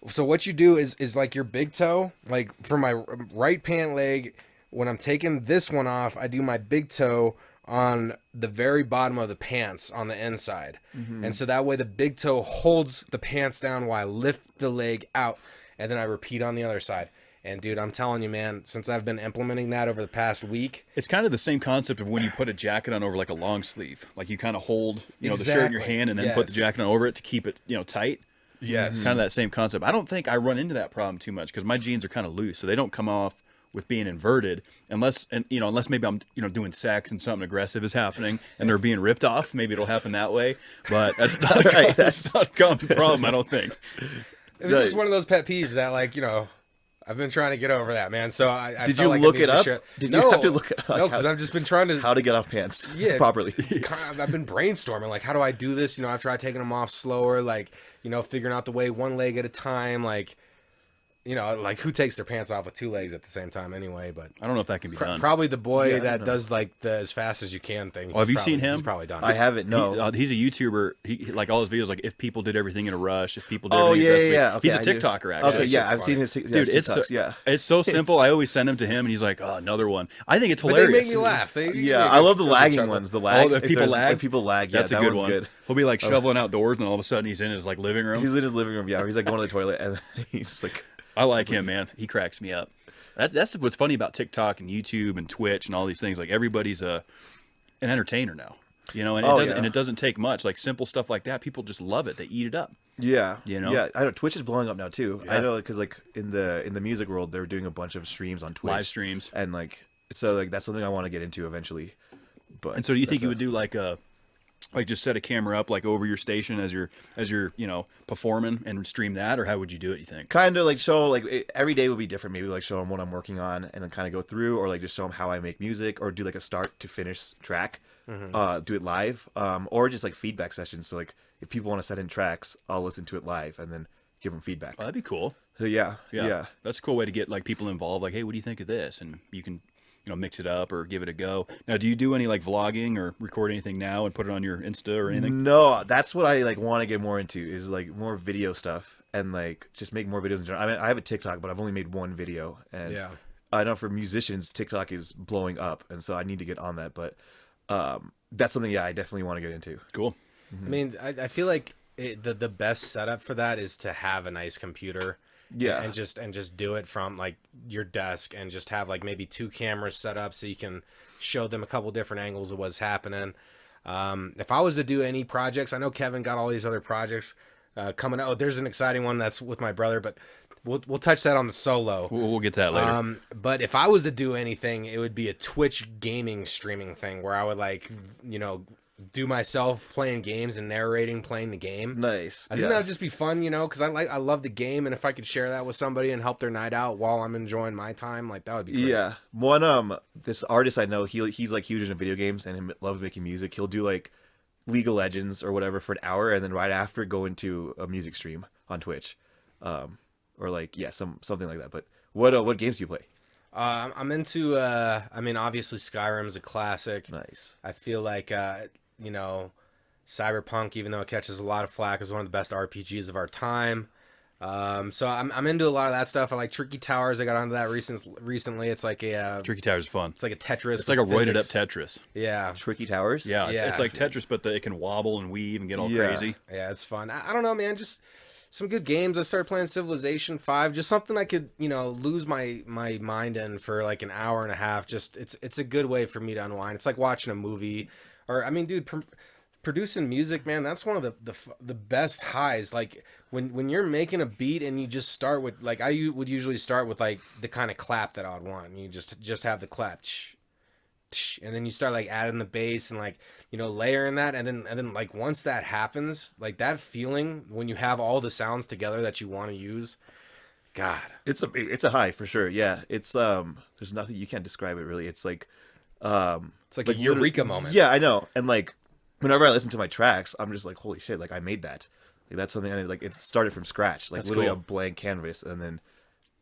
S4: So what you do is like your big toe, like for my right pant leg, when I'm taking this one off, I do my big toe on the very bottom of the pants on the inside. And so that way the big toe holds the pants down while I lift the leg out, and then I repeat on the other side. And dude, I'm telling you, man, since I've been implementing that over the past week,
S5: It's kind of the same concept of when you put a jacket on over like a long sleeve. Like you kind of hold, the shirt in your
S4: Exactly.
S5: hand and then put the
S4: Yes.
S5: jacket on over it to keep it, tight.
S4: yes.
S5: Kind of that same concept. I don't think I run into that problem too much because my jeans are kind of loose, so they don't come off with being inverted unless maybe I'm doing sex and something aggressive is happening and they're being ripped off. Maybe it'll happen that way, but that's not that's not a common problem. I don't think.
S4: It was just one of those pet peeves that, like, I've been trying to get over that, man. So I
S6: Did
S4: felt
S6: you
S4: like I
S6: look
S4: needed
S6: it
S4: to
S6: up?
S4: share-
S6: Did
S4: no,
S6: you have to look it up?
S4: No, because I've just been trying to.
S6: How to get off pants
S4: Yeah,
S6: properly.
S4: I've been brainstorming, like, how do I do this? I've tried taking them off slower, like, figuring out the way one leg at a time, like, like who takes their pants off with two legs at the same time anyway? But
S5: I don't know if that can be done.
S4: probably the boy
S6: Yeah, I
S4: that
S6: know.
S4: does like the as fast as you can thing.
S5: Oh, have
S4: He's
S5: you seen
S4: probably-
S5: him?
S4: He's probably done.
S6: I haven't. No.
S5: He's a YouTuber. He like all his videos, like if people did everything in a rush, if people did
S6: Oh,
S5: everything
S6: yeah,
S5: aggressively.
S6: yeah. Okay,
S5: He's a
S6: I do.
S5: TikToker, actually.
S6: Okay,
S4: that
S6: yeah,
S4: shit's
S6: I've seen
S4: funny.
S6: his
S5: Dude, it's
S6: TikToks,
S5: so,
S6: yeah.
S5: it's so simple. I always send them to him, and he's like, "Oh, another one." I think it's
S4: But they
S5: hilarious.
S4: make me laugh. They
S6: Yeah,
S4: make
S6: I
S4: me
S6: love the
S4: chuckle.
S6: lagging ones. The lag.
S5: Oh, the
S6: if
S5: people
S6: there's-
S5: lag.
S6: If people lag, yeah,
S5: That's
S6: that
S5: a good
S6: one's
S5: one.
S6: good.
S5: He'll be like shoveling outdoors, and all of a sudden he's in his like living room.
S6: He's in his living room, yeah, or he's like going to the toilet, and he's just like,
S5: I like him, man. He cracks me up. That's what's funny about TikTok and YouTube and Twitch and all these things. Like everybody's an entertainer now, and
S6: Oh,
S5: it doesn't
S6: yeah.
S5: and it doesn't take much. Like simple stuff like that, people just love it. They eat it up.
S6: yeah,
S5: You know?
S6: yeah. I know Twitch is blowing up now too.
S5: Yeah.
S6: I know because like in the music world, they're doing a bunch of streams on Twitch,
S5: Live streams.
S6: and so that's something I want to get into eventually. But
S5: And so, do you think
S6: that's
S5: you would do like just set a camera up like over your station as you're performing and stream that, or how would you do it? You think?
S6: kind of like show every day would be different. Maybe like show them what I'm working on and then kind of go through, or like just show them how I make music, or do like a start to finish track, do it live, or just like feedback sessions. So like if people want to set in tracks, I'll listen to it live and then give them feedback.
S5: Oh, that'd be cool.
S6: So yeah,
S5: That's a cool way to get like people involved. Like, hey, what do you think of this? And you can mix it up or give it a go. Now, do you do any like vlogging or record anything now and put it on your Insta or anything?
S6: No, that's what I like want to get more into is like more video stuff and like just make more videos in general. I mean, I have a TikTok, but I've only made one video, and
S4: Yeah.
S6: I know for musicians, TikTok is blowing up, and so I need to get on that. But that's something I definitely want to get into.
S5: Cool.
S4: I mean, I feel like the best setup for that is to have a nice computer.
S6: Yeah.
S4: And just do it from like your desk and just have like maybe 2 cameras set up so you can show them a couple different angles of what's happening. If I was to do any projects, I know Kevin got all these other projects coming out. Oh, there's an exciting one that's with my brother, but we'll touch that on the solo.
S5: We'll get to that later.
S4: But if I was to do anything, it would be a Twitch gaming streaming thing where I would like, do myself playing games and narrating playing the game.
S6: Nice.
S4: I think that would just be fun, because I love the game, and if I could share that with somebody and help their night out while I'm enjoying my time, like that would be great.
S6: Yeah. One this artist I know, he's like huge into video games and he loves making music. He'll do like League of Legends or whatever for an hour, and then right after go into a music stream on Twitch, or like something like that. But what games do you play?
S4: I'm into. I mean, obviously Skyrim's a classic.
S6: Nice.
S4: I feel like Cyberpunk, even though it catches a lot of flack, is one of the best RPGs of our time. So I'm into a lot of that stuff. I like Tricky Towers. I got onto that recently. It's like a
S5: Tricky Towers is fun.
S4: It's like a Tetris.
S5: It's like a
S4: with
S5: roided up
S4: physics.
S5: Tetris.
S4: Yeah.
S6: Tricky Towers.
S5: Yeah,
S4: Yeah.
S5: it's like Tetris, but it can wobble and weave and get all crazy.
S4: Yeah, it's fun. I don't know, man. Just some good games. I started playing Civilization 5. Just something I could, lose my mind in for like an hour and a half. Just it's a good way for me to unwind. It's like watching a movie. Or I mean, dude, producing music, man, that's one of the best highs. Like when you're making a beat and you just start with like would usually start with like the kind of clap that I'd want. You just have the clap, and then you start like adding the bass and like layering that, and then like once that happens, like that feeling when you have all the sounds together that you want to use. God,
S6: it's a high for sure. Yeah, it's there's nothing you can't describe it really. It's like
S4: it's like a eureka moment.
S6: Yeah, I know. And like whenever I listen to my tracks, I'm just like, holy shit! Like I made that. Like that's something it started from scratch. Like
S5: That's
S6: literally
S5: cool.
S6: a blank canvas, and then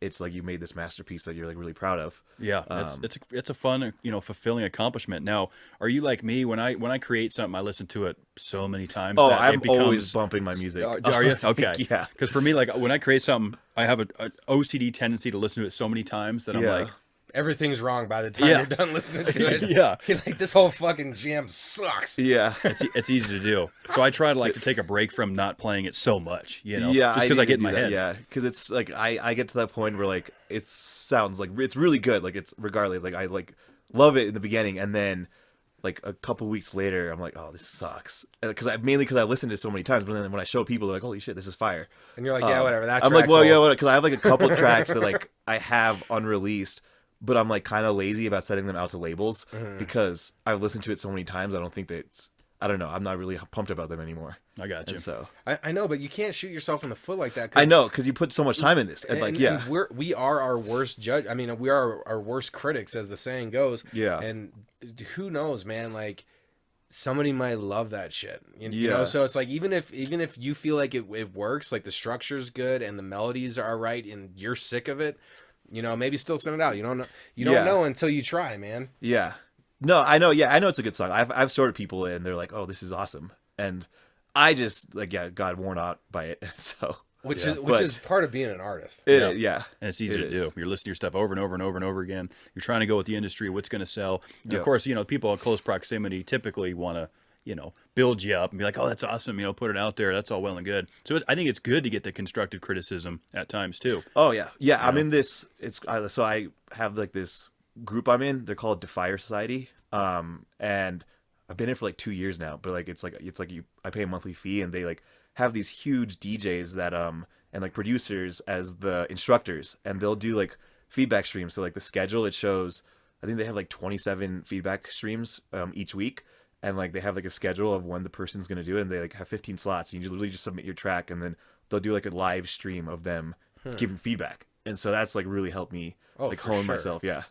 S6: it's like you made this masterpiece that you're like really proud of.
S5: Yeah, it's a fun, fulfilling accomplishment. Now, are you like me? When I create something, I listen to it so many times.
S6: Oh,
S5: that
S6: I'm
S5: it becomes,
S6: always bumping my music.
S5: Are you? Okay.
S6: Yeah.
S5: Because for me, like when I create something, I have an OCD tendency to listen to it so many times that I'm
S6: Yeah.
S5: like,
S4: Everything's wrong by the time
S5: Yeah.
S4: you're done listening to it.
S5: Yeah.
S4: You're like, this whole fucking jam sucks.
S6: Yeah.
S5: it's easy to do. So I try to take a break from not playing it so much,
S6: Yeah,
S5: just because I get in my
S6: do that,
S5: head.
S6: Yeah, because it's like I get to that point where like it sounds like it's really good. Like it's regardless. Like I like love it in the beginning, and then like a couple weeks later, I'm like, oh, this sucks. Because I listened to it so many times. But then when I show people, they're like, holy shit, this is fire.
S4: And you're like, yeah, whatever. That
S6: I'm like,
S4: track's
S6: well, yeah,
S4: old.
S6: whatever. Because I have like a couple tracks that like I have unreleased, but I'm like kind of lazy about setting them out to labels because I've listened to it so many times. I don't think that it's. I don't know. I'm not really pumped about them anymore.
S5: I got you.
S6: And so
S4: I know, but you can't shoot yourself in the foot like that.
S6: I know because you put so much time in this. And, like, yeah,
S4: we are our worst judge. I mean, we are our worst critics, as the saying goes.
S6: Yeah.
S4: And who knows, man? Like somebody might love that shit. You
S6: Yeah.
S4: know, so it's like even if you feel like it works, like the structure's good and the melodies are right, and you're sick of it, maybe still send it out. You don't know. You don't
S6: Yeah.
S4: know until you try, man.
S6: yeah. No, I know. Yeah, I know it's a good song. I've sorted people in. They're like, oh, this is awesome, and I just got worn out by it. So
S4: Which
S6: but-
S4: is part of being an artist.
S6: yeah,
S5: And it's easy
S6: It
S5: to
S6: is.
S5: do. You're listening to your stuff over and over and over and over again. You're trying to go with the industry, what's going to sell. And
S6: Yeah.
S5: Of course, people in close proximity typically want to, build you up and be like, oh, that's awesome. Put it out there. That's all well and good. So I think it's good to get the constructive criticism at times too.
S6: Oh yeah, yeah. I'm in this. So I have like this group I'm in. They're called Defier Society. And I've been in for like 2 years now. But like it's like I pay a monthly fee, and they like have these huge DJs that and like producers as the instructors, and they'll do like feedback streams. So like the schedule, it shows. I think they have like 27 feedback streams each week. And like they have like a schedule of when the person's gonna do it, and they like have 15 slots. And you literally just submit your track, and then they'll do like a live stream of them giving feedback. And so that's like really helped me like
S4: for
S6: hone
S4: sure.
S6: myself. Yeah.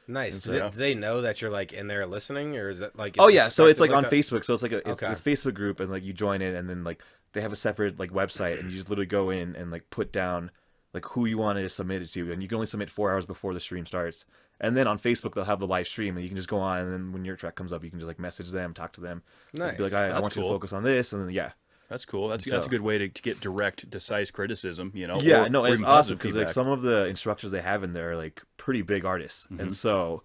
S4: Nice. Do
S5: so-
S4: they know that you're like in there listening, or is it like?
S6: Oh yeah, so it's like on
S4: that?
S6: Facebook. So it's like it's
S4: Okay.
S6: this Facebook group, and like you join it, and then like they have a separate like website, and you just literally go in and like put down like who you want to submit it to, and you can only submit 4 hours before the stream starts. And then on Facebook they'll have the live stream, and you can just go on, and then when your track comes up, you can just like message them, talk to them,
S4: Nice.
S6: be like, I
S5: That's
S6: want you to
S5: cool.
S6: focus on this, and then yeah.
S5: That's cool. That's
S6: So-
S5: a good way to get direct, decisive criticism,
S6: Yeah,
S5: or-
S6: no,
S5: or
S6: it's
S5: even
S6: awesome
S5: positive
S6: because like
S5: feedback.
S6: some of the instructors they have in there are like pretty big artists, and so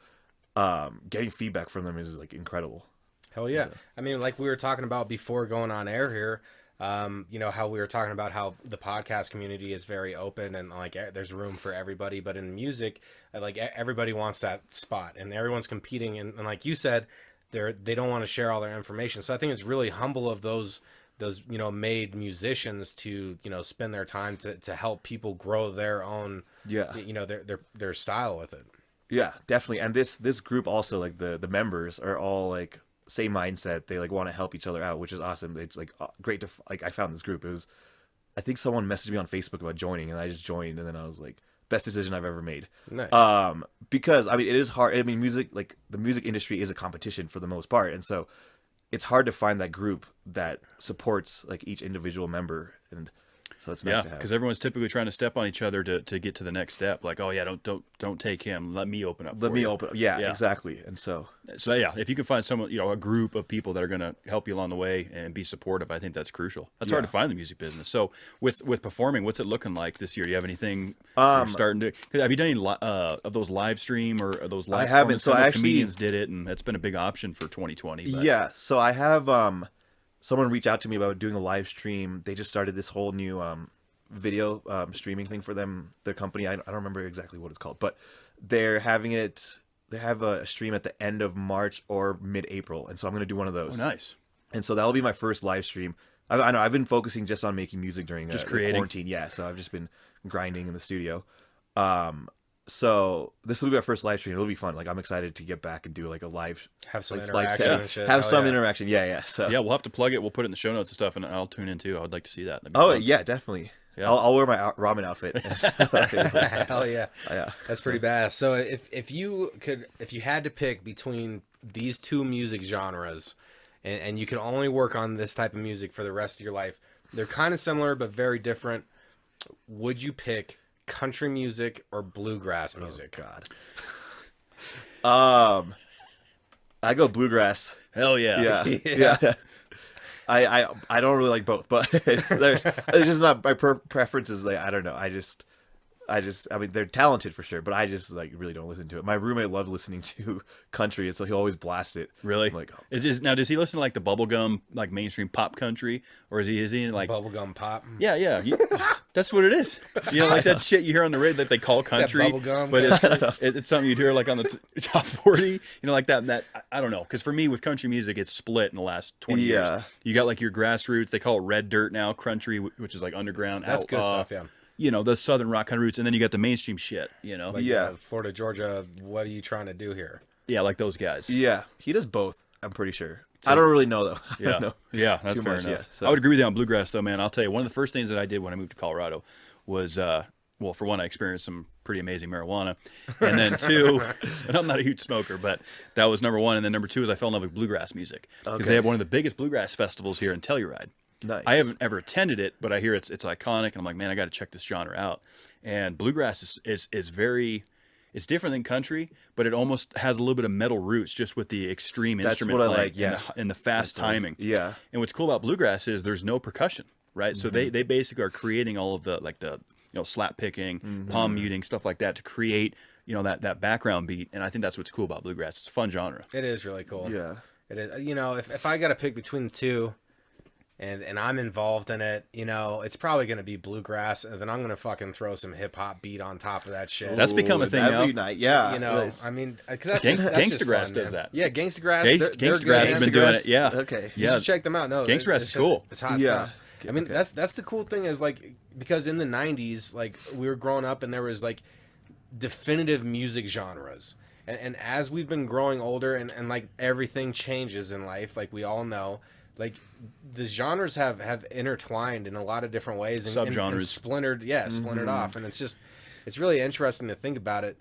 S6: getting feedback from them is like incredible.
S4: Hell yeah. I mean, like we were talking about before going on air here, you know, how we were talking about how the podcast community is very open and like there's room for everybody. But in music, like everybody wants that spot and everyone's competing. And like you said, they don't want to share all their information. So I think it's really humble of those, you know, made musicians to, you know, spend their time to help people grow their own, you know, their style with it.
S6: Yeah, definitely. And this group also, like the members are all like same mindset. They like want to help each other out, which is awesome. It's like great to like. I found this group. It was, I think someone messaged me on Facebook about joining, and I just joined, and then I was like, best decision I've ever made.
S4: Nice.
S6: Because I mean, it is hard. I mean, music, like the music industry is a competition for the most part, and so it's hard to find that group that supports like each individual member, and so it's nice to have.
S5: Because everyone's typically trying to step on each other to get to the next step. Like, oh yeah, don't take him. Let me open up.
S6: Let me
S5: you.
S6: open. Yeah, exactly. And so
S5: yeah, if you can find someone, you know, a group of people that are going to help you along the way and be supportive, I think that's crucial. That's hard to find in the music business. So with performing, what's it looking like this year? Do you have anything you're starting to? Have you done any of those live stream or those live?
S6: I haven't. So I actually,
S5: comedians did it, and that's been a big option for 2020. But.
S6: Yeah. So I have someone reach out to me about doing a live stream. They just started this whole new video streaming thing for them, their company. I don't remember exactly what it's called, but they're having it. They have a stream at the end of March or mid-April, and so I'm going to do one of those.
S5: Oh, nice.
S6: And so that'll be my first live stream. I know I've been focusing just on making music during
S5: just creating.
S6: Quarantine. Yeah, so I've just been grinding in the studio. So this will be our first live stream. It'll be fun. Like I'm excited to get back and do like a live,
S4: have some
S6: like,
S4: interaction and shit.
S6: Have some interaction. Yeah. So
S5: yeah, we'll have to plug it. We'll put it in the show notes and stuff, and I'll tune in too. I would like to see that.
S6: Fun. Yeah, definitely. Yeah. I'll wear my ramen outfit.
S4: Hell yeah.
S6: Yeah.
S4: That's pretty badass. So if you had to pick between these two music genres and you can only work on this type of music for the rest of your life, they're kind of similar but very different. Would you pick country music or bluegrass music?
S6: Oh, God. I go bluegrass.
S5: Hell yeah.
S6: Yeah. I don't really like both, but it's just not my preferences. Like I don't know. I mean, they're talented for sure, but I just like really don't listen to it. My roommate loved listening to country, and so he always blasts it.
S5: Really?
S6: I'm like, oh.
S5: Now does he listen to like the bubblegum, like mainstream pop country, or is he like
S4: bubblegum pop?
S5: Yeah. That's what it is. You know, like that shit you hear on the radio that they call country, but it's something you'd hear like on the top 40. You know, like that. I don't know, because for me with country music, it's split in the last 20 years. You got like your grassroots. They call it red dirt now, country, which is like underground.
S4: That's good stuff. Yeah.
S5: You know, the southern rock kind of roots, and then you got the mainstream shit, you know?
S4: Like, Florida, Georgia, what are you trying to do here?
S5: Yeah, like those guys.
S6: Yeah, he does both, I'm pretty sure. I don't really know, though.
S5: Yeah, that's fair enough. So. I would agree with you on bluegrass, though, man. I'll tell you, one of the first things that I did when I moved to Colorado was, well, for one, I experienced some pretty amazing marijuana. And then two, and I'm not a huge smoker, but that was number one. And then number two is I fell in love with bluegrass music. Because they have one of the biggest bluegrass festivals here in Telluride.
S6: Nice.
S5: I haven't ever attended it, but I hear it's iconic, and I'm like, man, I got to check this genre out. And bluegrass is very, it's different than country, but it almost has a little bit of metal roots, just with the extreme instrument playing and the fast timing.
S6: Yeah.
S5: And what's cool about bluegrass is there's no percussion, right? So they basically are creating all of the slap picking, palm muting, stuff like that to create that background beat. And I think that's what's cool about bluegrass. It's a fun genre.
S4: It is really cool.
S6: Yeah.
S4: It is. You know, if I got to pick between the two. And I'm involved in it, you know, it's probably going to be bluegrass, and then I'm going to fucking throw some hip-hop beat on top of that shit.
S5: That's become a thing now.
S6: Night. Yeah.
S4: You know, I mean, that's
S5: Gangsta
S4: just
S5: Grass
S4: fun,
S5: does
S4: man.
S5: that.
S4: Yeah, Gangsta Grass.
S5: Gangsta Grass has been doing it, yeah.
S6: Okay.
S4: You should check them out. No,
S5: Gangsta Grass is cool.
S4: It's hot stuff. I mean, that's the cool thing is, like, because in the 90s, like, we were growing up, and there was, like, definitive music genres. And as we've been growing older, and like, everything changes in life, like we all know, like the genres have intertwined in a lot of different ways and
S5: subgenres
S4: and splintered off, and it's really interesting to think about it.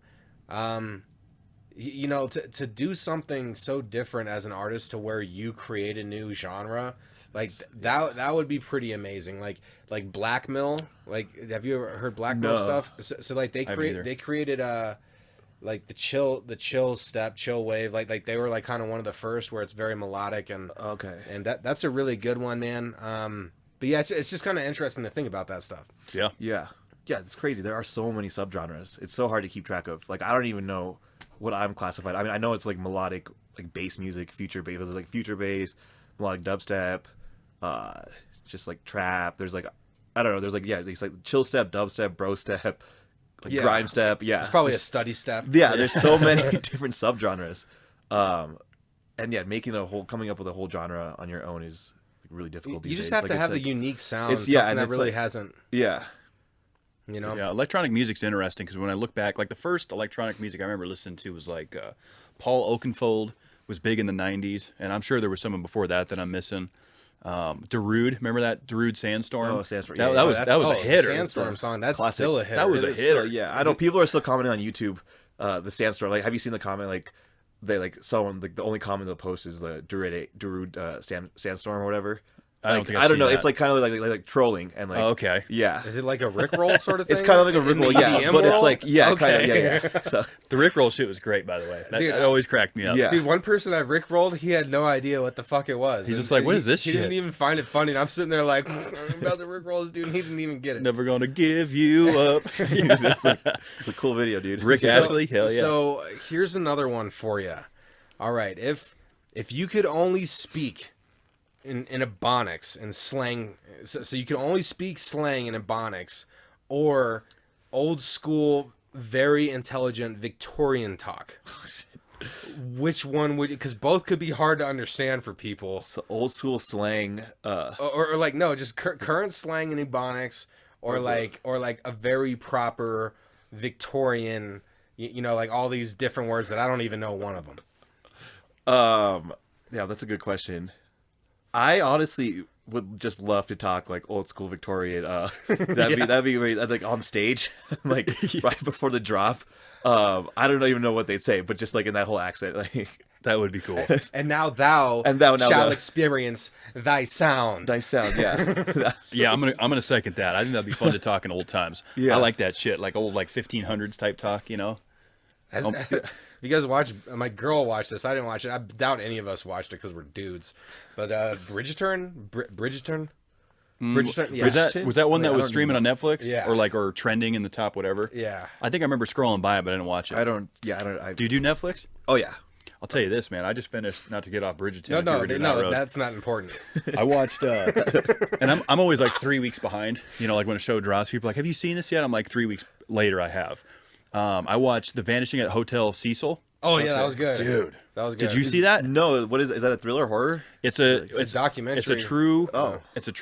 S4: You know, to do something so different as an artist to where you create a new genre, like that would be pretty amazing. Like Black Mill, like have you ever heard Black Mill stuff? So like they created like the chill step, chill wave, like they were like kind of one of the first where it's very melodic and that's a really good one, man. But yeah, it's just kind of interesting to think about that stuff.
S6: Yeah, it's crazy. There are so many subgenres. It's so hard to keep track of. Like I don't even know what I'm classified. I mean, I know it's like melodic, like bass music, future bass. There's like future bass, melodic dubstep, just like trap. There's like, I don't know. There's like, yeah, it's like chill step, dubstep, bro step, like grime step. Yeah,
S4: It's probably a study step.
S6: yeah. There's so many different subgenres, and yeah, coming up with a whole genre on your own is really difficult.
S4: You
S6: these
S4: just
S6: days.
S4: have
S6: Like,
S4: to
S6: it's
S4: have the
S6: like-
S4: unique sound.
S6: it's- yeah,
S4: something
S6: and
S4: that
S6: it's
S4: really
S6: like-
S4: hasn't.
S6: Yeah,
S4: You know.
S5: Yeah, electronic music's interesting because when I look back, like the first electronic music I remember listening to was like Paul Oakenfold was big in the '90s, and I'm sure there was someone before that I'm missing. Darude, remember that Darude Sandstorm?
S6: Oh, Sandstorm,
S5: That,
S6: yeah,
S5: that
S6: yeah.
S5: was that was a
S4: the
S5: hitter.
S4: Sandstorm song. That's
S6: classic.
S4: still a hit.
S5: That was a
S6: It's
S5: hitter.
S6: still- yeah, I know people are still commenting on YouTube. The Sandstorm. Like, have you seen the comment? Like, they like someone like the only comment they'll post is the Darude Sandstorm or whatever.
S5: I don't
S6: Like,
S5: think
S6: I
S5: I've
S6: don't
S5: seen
S6: know.
S5: that.
S6: It's like kind of like trolling and like.
S5: Oh, okay.
S6: Yeah.
S4: Is it like a Rickroll sort of thing?
S6: It's kind of like a
S4: In the
S6: Rickroll, yeah,
S4: EDM
S6: but it's
S4: world?
S6: like kind of
S4: Okay.
S6: yeah. So
S5: The Rickroll shit was great, by the way. That,
S4: Dude,
S5: that always cracked me up.
S6: yeah.
S4: Dude, one person that Rickrolled, he had no idea what the fuck it was.
S5: He's
S4: And
S5: just like, "What is this
S4: He
S5: shit?"
S4: didn't even find it funny. And I'm sitting there like, I'm about to Rickroll this dude, and he didn't even get it.
S5: Never gonna give you up.
S6: It's a cool video, dude.
S5: Rick
S6: So-
S5: Astley, hell yeah.
S4: So here's another one for you. All right, if you could only speak in Ebonics and slang, so you can only speak slang in Ebonics, or old school, very intelligent Victorian talk. Which one would? Because both could be hard to understand for people.
S6: So old school slang.
S4: Or like no, just current slang in Ebonics, or like a very proper Victorian. You know, like all these different words that I don't even know one of them.
S6: Yeah, that's a good question. I honestly would just love to talk like old school Victorian. That'd be great. Like on stage, like right before the drop. I don't even know what they'd say, but just like in that whole accent, like
S5: That would be cool.
S4: And now thou,
S6: now
S4: shall
S6: thou.
S4: experience thy sound.
S6: nice sound. Yeah,
S5: Yeah, I'm gonna second that. I think that'd be fun to talk in old times.
S6: Yeah.
S5: I like that shit, like old like 1500s type talk. You know.
S4: You guys watch? My girl watched this. I didn't watch it. I doubt any of us watched it because we're dudes. But Bridgerton, Bridgerton. Yeah.
S5: Was that one
S6: I
S5: that was
S6: don't
S5: streaming on Netflix?
S4: Yeah.
S5: Or trending in the top whatever?
S4: Yeah.
S5: I think I remember scrolling by it, but I didn't watch it.
S6: I don't.
S5: Do you do Netflix?
S6: Oh yeah.
S5: I'll tell you this, man. I just finished, not to get off Bridgerton.
S4: No,
S5: if you
S4: no,
S5: ever do that
S4: no.
S5: road.
S4: That's not important.
S5: I watched, and I'm always like 3 weeks behind. You know, like when a show drops, people are like, "Have you seen this yet?" I'm like 3 weeks later. I have. I watched The Vanishing at Hotel Cecil.
S4: Oh yeah, that was good,
S5: Dude,
S4: That was good.
S5: did you see that?
S6: No, what is that a thriller horror?
S5: It's a
S4: documentary.
S5: It's a true
S6: Oh.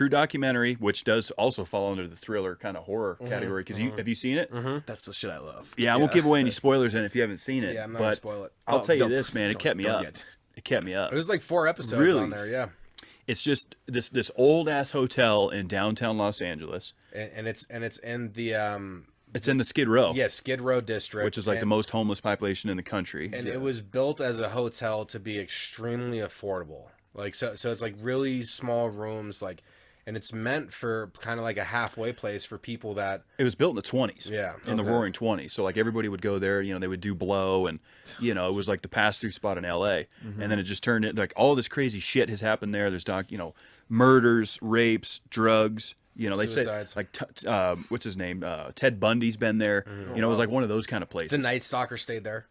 S5: documentary, which does also fall under the thriller kind of horror category. Because have you seen it?
S6: That's the shit I love.
S5: Yeah, I won't give away any spoilers in if you haven't seen it.
S4: Yeah, I'm not gonna
S5: but
S4: spoil it.
S5: I'll tell you
S6: don't-
S5: this, man. It kept me
S6: don't
S5: up.
S6: yet.
S5: It kept me up.
S4: It was like 4 episodes
S6: Really?
S4: on there. Yeah.
S5: It's just this old ass hotel in downtown Los Angeles.
S4: And it's in the
S5: It's in the Skid Row,
S4: Skid Row district,
S5: which is like the most homeless population in the country.
S4: And it was built as a hotel to be extremely affordable. Like so it's like really small rooms, like, and it's meant for kind of like a halfway place for people that.
S5: It was built in the 20s.
S4: Yeah,
S5: In the
S4: okay.
S5: Roaring 20s. So like everybody would go there, you know, they would do blow and you know, it was like the pass through spot in LA. And then it just turned it like all this crazy shit has happened there. There's murders, rapes, drugs, you know, they
S4: Suicides.
S5: say like what's his name? Ted Bundy's been there. You know, it was like one of those kind of places.
S4: The Night Stalker stayed there.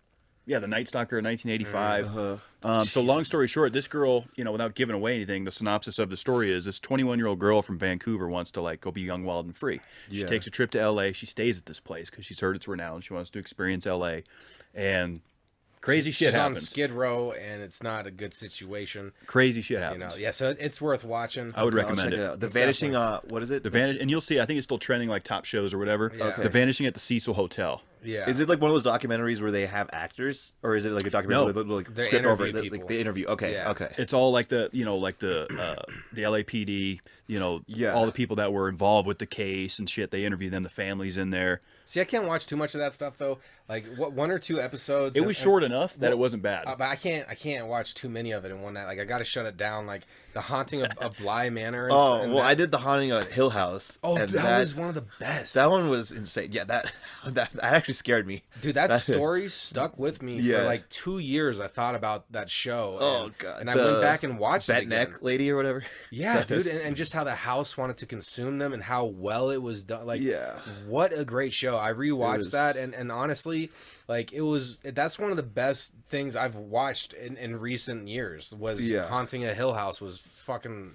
S5: Yeah, the Night Stalker in 1985. So long story short, this girl, you know, without giving away anything, the synopsis of the story is this 21-year-old girl from Vancouver wants to like go be young, wild, and free. She takes a trip to LA. She stays at this place because she's heard it's renowned. She wants to experience LA, and crazy shit
S4: She's on
S5: happens.
S4: Skid Row, and it's not a good situation.
S5: Crazy shit
S4: You
S5: happens.
S4: know, yeah. So it's worth watching.
S5: I would
S6: I'll
S5: recommend
S6: check
S5: it.
S6: out. The
S4: It's
S6: Vanishing. What is it?
S5: The Vanish, and you'll see. I think it's still trending like top shows or whatever.
S4: Yeah. Okay.
S5: The Vanishing at the Cecil Hotel.
S4: Yeah.
S6: Is it like one of those documentaries where they have actors, or is it like a documentary
S5: No.
S6: where they
S4: They
S6: script over
S4: interview
S6: it? Like
S4: people.
S6: they interview. Okay.
S4: Yeah.
S6: Okay.
S5: It's all like the LAPD, all the people that were involved with the case and shit. They interview them. The families in there.
S4: See, I can't watch too much of that stuff though. Like one or two episodes.
S5: It was short enough that it wasn't bad.
S4: But I can't watch too many of it in one night. Like I got to shut it down. Like the Haunting of Bly Manor. And,
S6: Oh
S4: and
S6: well,
S4: that,
S6: I did the Haunting at Hill House.
S4: Oh,
S6: and
S4: that was one of the best.
S6: That one was insane. Yeah, that actually scared me.
S4: Dude, that story stuck with me
S6: Yeah.
S4: for like 2 years. I thought about that show.
S6: Oh
S4: and,
S6: god.
S4: And I went back and watched it
S6: Bet
S4: again.
S6: Neck lady or whatever.
S4: Yeah,
S6: That
S4: dude,
S6: was-
S4: and just how the house wanted to consume them and how well it was done. Like,
S6: Yeah.
S4: what a great show. I rewatched that, and honestly, like that's one of the best things I've watched in recent years. Was Haunting a Hill House was fucking.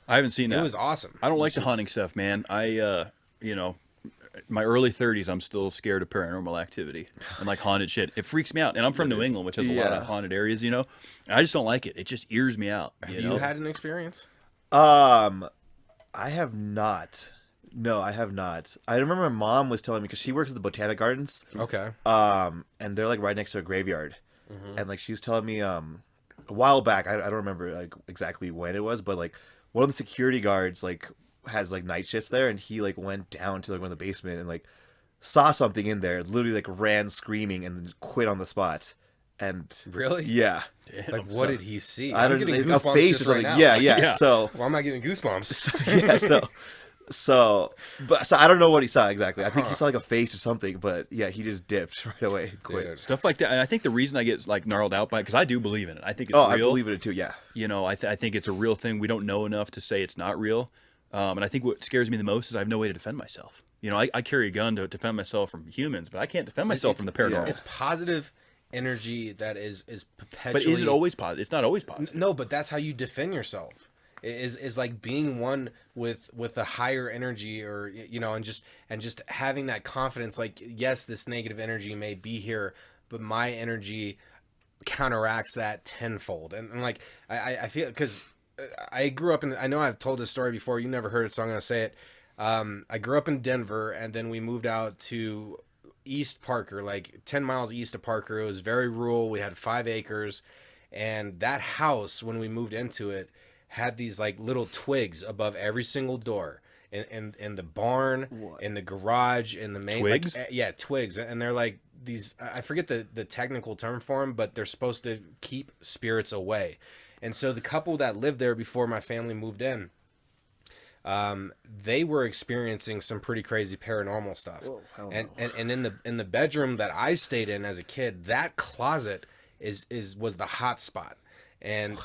S5: I haven't seen that.
S4: It was awesome.
S5: I don't like the haunting stuff, man. You know, my early 30s, I'm still scared of paranormal activity and like haunted shit. It freaks me out. And I'm from New England, which has a lot of haunted areas, you know. I just don't like it. It just ears me out.
S4: Have you had an experience?
S6: I have not. No, I have not. I remember my mom was telling me, because she works at the Botanic Gardens.
S4: Okay.
S6: And they're like right next to a graveyard. And like she was telling me a while back, I don't remember like exactly when it was, but like one of the security guards like has like night shifts there, and he like went down to like one of the basement and like saw something in there, literally like ran screaming and then quit on the spot. And
S4: really?
S6: Yeah.
S4: Damn, like what did he see?
S6: I don't
S4: know.
S6: A face or something. Right yeah. So
S4: why am I getting goosebumps?
S6: So I don't know what he saw exactly. I think he saw like a face or something, but yeah, he just dipped right away and quit.
S4: Dude.
S5: Stuff like that. And I think the reason I get like gnarled out by it, because I do believe in it. I think it's real.
S6: I believe in it too, yeah.
S5: You know, I think it's a real thing. We don't know enough to say it's not real. And I think what scares me the most is I have no way to defend myself. You know, I carry a gun to defend myself from humans, but I can't defend myself from the paranormal.
S4: It's positive energy that is perpetually.
S5: But is it always positive? It's not always positive.
S4: No, but that's how you defend yourself. Is like being one with a higher energy, or you know, and just having that confidence. Like, yes, this negative energy may be here, but my energy counteracts that tenfold. And like I feel, because I grew up in. I know I've told this story before. You never heard it, so I'm gonna say it. I grew up in Denver, and then we moved out to East Parker, like 10 miles east of Parker. It was very rural. We had 5 acres, and that house, when we moved into it, had these like little twigs above every single door, in the barn, in the garage, in the main
S5: twigs.
S4: Like, twigs, and they're like these. I forget the technical term for them, but they're supposed to keep spirits away. And so the couple that lived there before my family moved in, they were experiencing some pretty crazy paranormal stuff. Whoa, and in the bedroom that I stayed in as a kid, that closet was the hot spot. And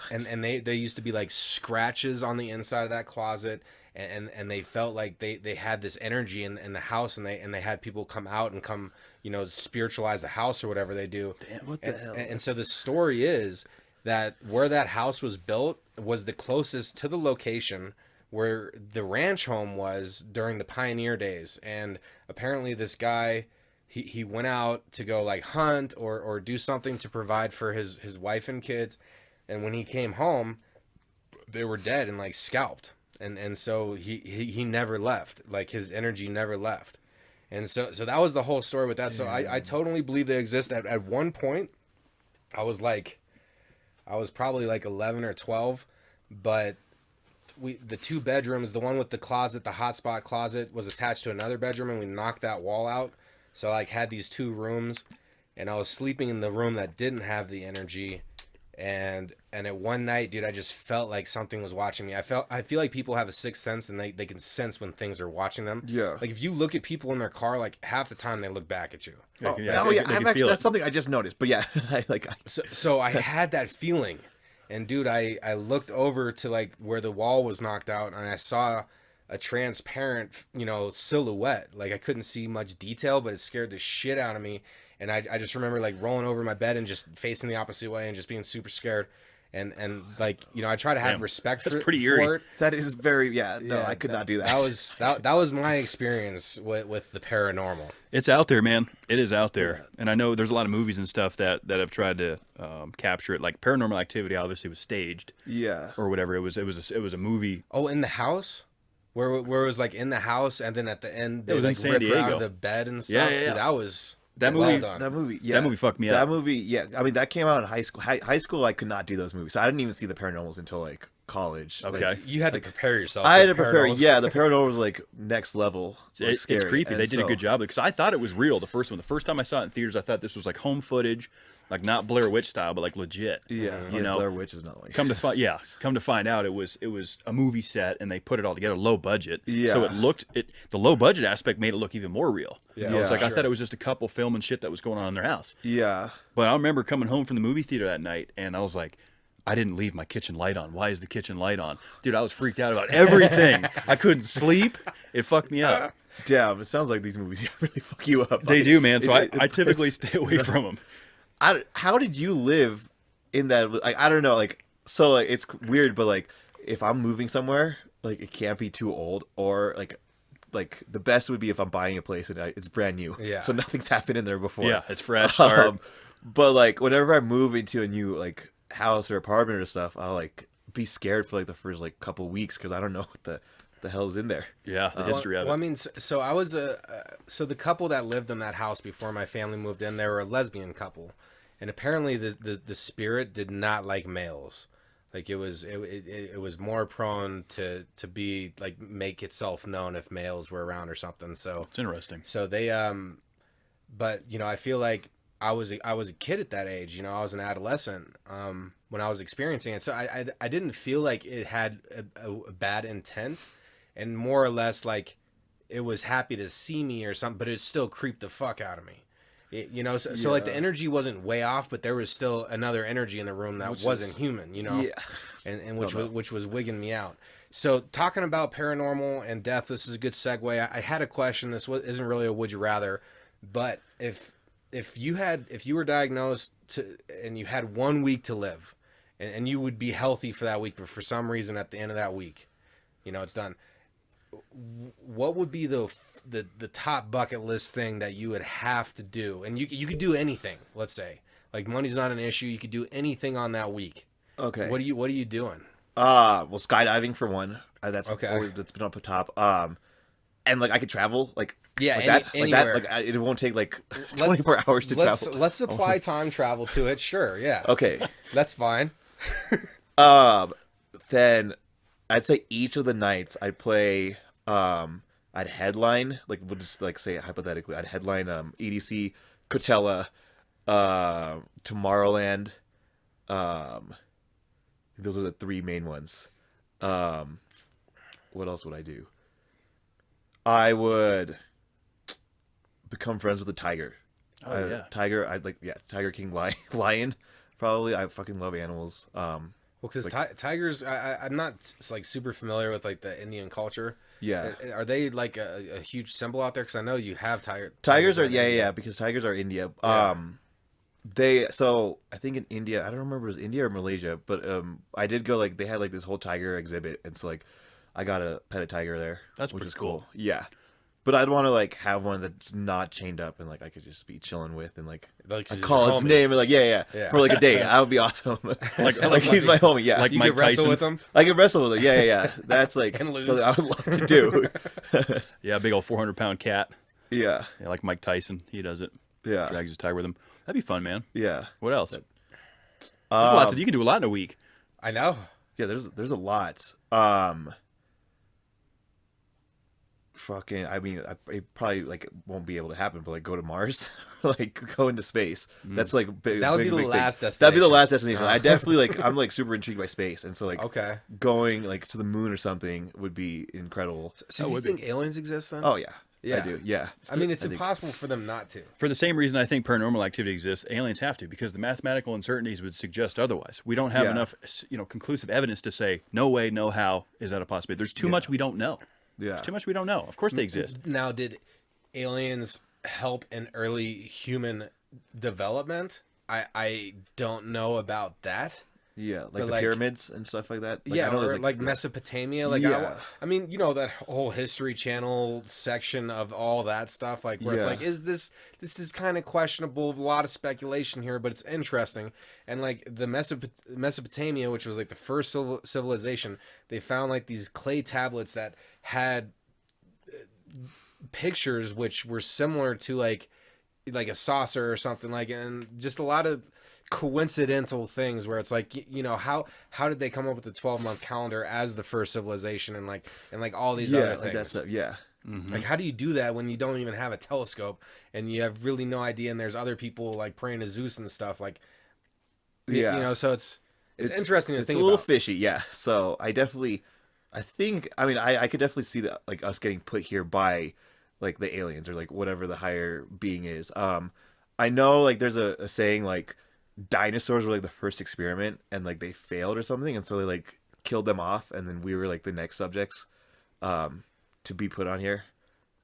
S4: they used to be like scratches on the inside of that closet, and they felt like they had this energy in the house, and they had people come out and come, you know, spiritualize the house or whatever they do.
S6: Damn, what the hell?
S4: And so the story is that where that house was built was the closest to the location where the ranch home was during the pioneer days. And apparently this guy, he went out to go like hunt or do something to provide for his wife and kids. And when he came home, they were dead and like scalped. And so he never left. Like his energy never left. And so that was the whole story with that. Damn. So I totally believe they exist. At one point, I was probably like 11 or 12, but the 2 bedrooms, the one with the closet, the hotspot closet, was attached to another bedroom, and we knocked that wall out. So I like had these 2 rooms, and I was sleeping in the room that didn't have the energy. And at one night, dude, I just felt like something was watching me. I feel like people have a sixth sense, and they can sense when things are watching them.
S6: Yeah.
S4: Like if you look at people in their car, like half the time they look back at you.
S6: That's something I just noticed. But yeah,
S4: So I had that feeling, and dude, I looked over to like where the wall was knocked out, and I saw a transparent, you know, silhouette. Like I couldn't see much detail, but it scared the shit out of me. And I just remember like rolling over my bed and just facing the opposite way and just being super scared. And like, you know, I try to have respect for it.
S6: That is very, I could not do that.
S4: That was my experience with the paranormal.
S5: It's out there, man. It is out there. Yeah. And I know there's a lot of movies and stuff that have tried to capture it. Like Paranormal Activity obviously was staged.
S6: Yeah.
S5: Or whatever. It was a movie.
S4: Oh, in the house? Where it was like in the house, and then at the end they
S5: was
S4: like
S5: in San
S4: rip her
S5: Diego.
S4: out of the bed and stuff.
S5: Yeah.
S4: Dude, that was
S5: that movie.
S6: That movie fucked me up.
S5: That
S6: movie, yeah. I mean, that came out in high school. High school, I could not do those movies, so I didn't even see the paranormals until like college.
S5: Okay,
S4: like, you had to prepare yourself.
S6: I had to prepare. Yeah, the paranormal was like next level.
S5: It's creepy. And they did a good job because I thought it was real. The first one, the first time I saw it in theaters, I thought this was like home footage. Like not Blair Witch style, but like legit.
S6: Yeah,
S5: you know,
S6: Blair Witch is not like.
S5: Come to find out, it was a movie set, and they put it all together, low budget.
S6: Yeah.
S5: So the low budget aspect made it look even more real.
S6: Yeah.
S5: It's like I thought it was just a couple filming shit that was going on in their house.
S6: Yeah.
S5: But I remember coming home from the movie theater that night, and I was like, I didn't leave my kitchen light on. Why is the kitchen light on? Dude, I was freaked out about everything. I couldn't sleep. It fucked me up.
S6: Damn, it sounds like these movies really fuck you up.
S5: They do, man. So I
S6: It-
S5: typically
S6: it's-
S5: stay away from them.
S6: How did you live in that? Like, I don't know. Like, so like it's weird, but like if I'm moving somewhere, like it can't be too old, or like the best would be if I'm buying a place and it's brand new.
S4: Yeah.
S6: So nothing's happened in there before.
S5: Yeah, it's fresh start.
S6: But like whenever I move into a new like house or apartment or stuff, I'll like be scared for like the first like couple weeks because I don't know what the hell's in there.
S5: Yeah, the history of it.
S4: Well, I mean, so I was so the couple that lived in that house before my family moved in, they were a lesbian couple, and apparently the spirit did not like males. Like it was more prone to be like make itself known if males were around or something. So
S5: It's interesting.
S4: so they but you know, I feel like I was a kid at that age. You know, I was an adolescent when I was experiencing it. So I didn't feel like it had a bad intent, and more or less like it was happy to see me or something, but it still creeped the fuck out of me. You know, so like the energy wasn't way off, but there was still another energy in the room that wasn't human. You know,
S6: Yeah.
S4: and which was wigging me out. So talking about paranormal and death, this is a good segue. I had a question. This isn't really a would you rather, but if you were diagnosed and you had 1 week to live, and you would be healthy for that week, but for some reason at the end of that week, you know, it's done. What would be the top bucket list thing that you would have to do? And you could do anything. Let's say like money's not an issue. You could do anything on that week.
S6: Okay.
S4: What are you doing?
S6: Well, skydiving for one. That's
S4: Okay.
S6: always that's been up top. And like I could travel like
S4: Yeah,
S6: that like it won't take like 24 hours to travel.
S4: Let's apply time travel to it. Sure, yeah.
S6: Okay.
S4: That's fine.
S6: Then I'd say each of the nights I'd play I'd headline, like we'll just like say hypothetically, I'd headline EDC, Coachella, Tomorrowland. Those are the three main ones. What else would I do? I would become friends with a tiger.
S5: Yeah.
S6: Tiger. I'd like Tiger King lion. Probably. I fucking love animals.
S4: Well, because tigers, I'm not like super familiar with like the Indian culture.
S6: Yeah.
S4: Are they like a huge symbol out there? Because I know you have
S6: Tigers are
S4: in India.
S6: yeah because tigers are India.
S4: Yeah.
S6: So I think in India, I don't remember if it was India or Malaysia, but I did go like they had like this whole tiger exhibit, and so like I got to pet a tiger there.
S5: That's
S6: which
S5: pretty
S6: is
S5: cool.
S6: Yeah. But I'd want to like have one that's not chained up and like I could just be chilling with and like
S4: Like,
S6: I
S4: just
S6: call its
S4: homie.
S6: name and like yeah for like a day. That would be awesome. like he's my homie. Yeah,
S5: Like
S4: You
S5: Mike
S4: could wrestle
S5: Tyson.
S4: with them.
S6: I could wrestle with it. Yeah. That's like
S4: And lose.
S6: something I would love to do.
S5: Yeah, big old 400-pound cat.
S6: yeah.
S5: Yeah, like Mike Tyson. He does it.
S6: Yeah.
S5: Drags his tiger with him. That'd be fun, man.
S6: Yeah.
S5: What else? There's lots of, you can do a lot in a week.
S4: I know.
S6: Yeah, there's a lot. Fucking, I mean, I probably like won't be able to happen, but like go to Mars, like go into space. That's like big,
S4: That would
S6: big,
S4: be the
S6: big thing.
S4: last
S6: That'd be the
S4: destination.
S6: last destination. I definitely like. I'm like super intrigued by space, and so like
S4: Okay.
S6: going like to the moon or something would be incredible.
S4: So do you think aliens exist then?
S6: Oh yeah,
S4: Yeah.
S6: I do. Yeah,
S4: I mean, it's
S6: think-
S4: impossible for them not to.
S5: For the same reason I think paranormal activity exists, aliens have to, because the mathematical uncertainties would suggest otherwise. We don't have
S6: Yeah.
S5: enough, conclusive evidence to say, no way, no how is that a possibility. There's too much we don't know.
S6: Yeah.
S5: There's too much we don't know. Of course they exist.
S4: Now, did aliens help in early human development? I don't know about that.
S6: Yeah, like
S4: But,
S6: the
S4: like-
S6: pyramids and stuff like that. Like,
S4: Yeah,
S6: I know
S4: or
S6: there's,
S4: like Mesopotamia. Like,
S6: Yeah.
S4: I mean, you know, that whole History Channel section of all that stuff. Like, where it's
S6: Yeah.
S4: like, this is kind of questionable. A lot of speculation here, but it's interesting. And like the Mesopotamia, which was like the first civilization, they found like these clay tablets that had pictures which were similar to like a saucer or something, like, and just a lot of coincidental things where it's like, you know, how did they come up with the 12-month calendar as the first civilization, and like all these other
S6: like
S4: things.
S6: that stuff. Yeah,
S4: Like, how do you do that when you don't even have a telescope and you have really no idea, and there's other people like praying to Zeus and stuff, like,
S6: Yeah.
S4: you know, so it's interesting to
S6: it's
S4: think
S6: a little
S4: about.
S6: fishy. Yeah, so I think I mean I could definitely see that, like, us getting put here by like the aliens or like whatever the higher being is. I know like there's a saying like dinosaurs were like the first experiment and like they failed or something, and so they like killed them off, and then we were like the next subjects to be put on here.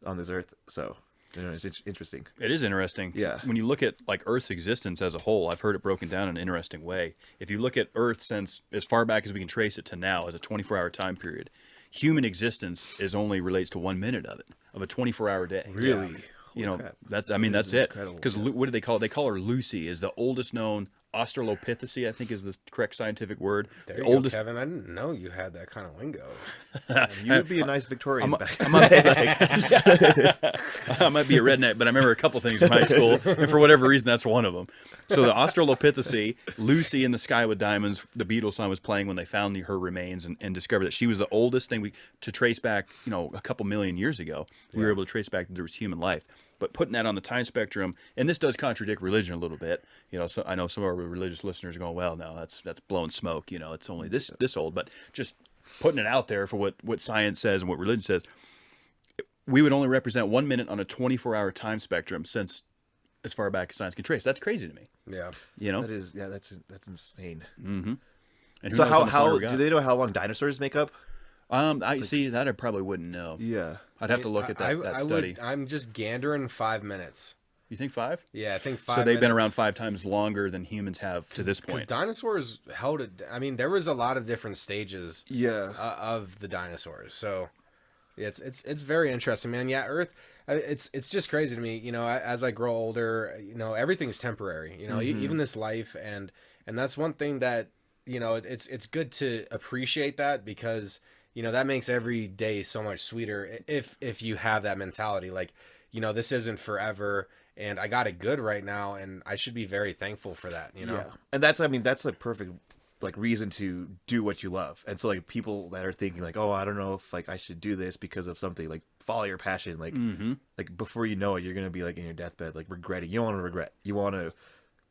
S6: on this earth. So it's interesting.
S5: It is interesting.
S6: Yeah.
S5: When you look at like Earth's existence as a whole, I've heard it broken down in an interesting way. If you look at Earth since as far back as we can trace it to now, as a 24-hour time period, human existence only relates to 1 minute of it, of a 24-hour day.
S6: Really?
S5: You know,
S6: crap.
S5: that's
S6: This
S5: it.
S6: is incredible.
S5: Because what do they call it? They call her Lucy, is the oldest known Australopithecus, I think is the correct scientific word.
S4: There
S5: The
S4: you
S5: oldest.
S4: go, Kevin. I didn't know you had that kind of lingo.
S6: You would be a nice Victorian back.
S5: I might be a redneck, but I remember a couple things from high school, and for whatever reason, that's one of them. So the Australopithecus, Lucy in the Sky with Diamonds, the Beatles song was playing when they found her remains and discovered that she was the oldest thing to trace back, a couple million years ago. We were able to trace back that there was human life. But putting that on the time spectrum, and this does contradict religion a little bit. So I know some of our religious listeners are going, well, no, that's blowing smoke. It's only this old. But just putting it out there for what science says and what religion says, we would only represent 1 minute on a 24-hour time spectrum since as far back as science can trace. That's crazy to me.
S4: Yeah.
S6: That's insane.
S5: And who
S6: So
S5: knows much longer
S6: how
S5: we got.
S6: do they know how long dinosaurs make up?
S5: I see that I probably wouldn't know.
S6: Yeah.
S5: I'd have to look at that study.
S4: I'm just gandering 5 minutes.
S5: You think 5?
S4: Yeah, I think 5
S5: So they've been
S4: minutes.
S5: around 5 times longer than humans have to this
S4: Because
S5: point.
S4: dinosaurs held it. I mean, there was a lot of different stages
S6: Yeah.
S4: of the dinosaurs. So it's very interesting, man. Yeah, Earth. It's just crazy to me. As I grow older, everything's temporary. Even this life, and that's one thing that it's good to appreciate that, because that makes every day so much sweeter if you have that mentality. Like, this isn't forever, and I got it good right now, and I should be very thankful for that.
S6: Yeah. And that's a perfect reason to do what you love. And so people that are thinking oh, I don't know if I should do this because of something, follow your passion. Before you know it, you're gonna be in your deathbed regretting. You don't want to regret. You want to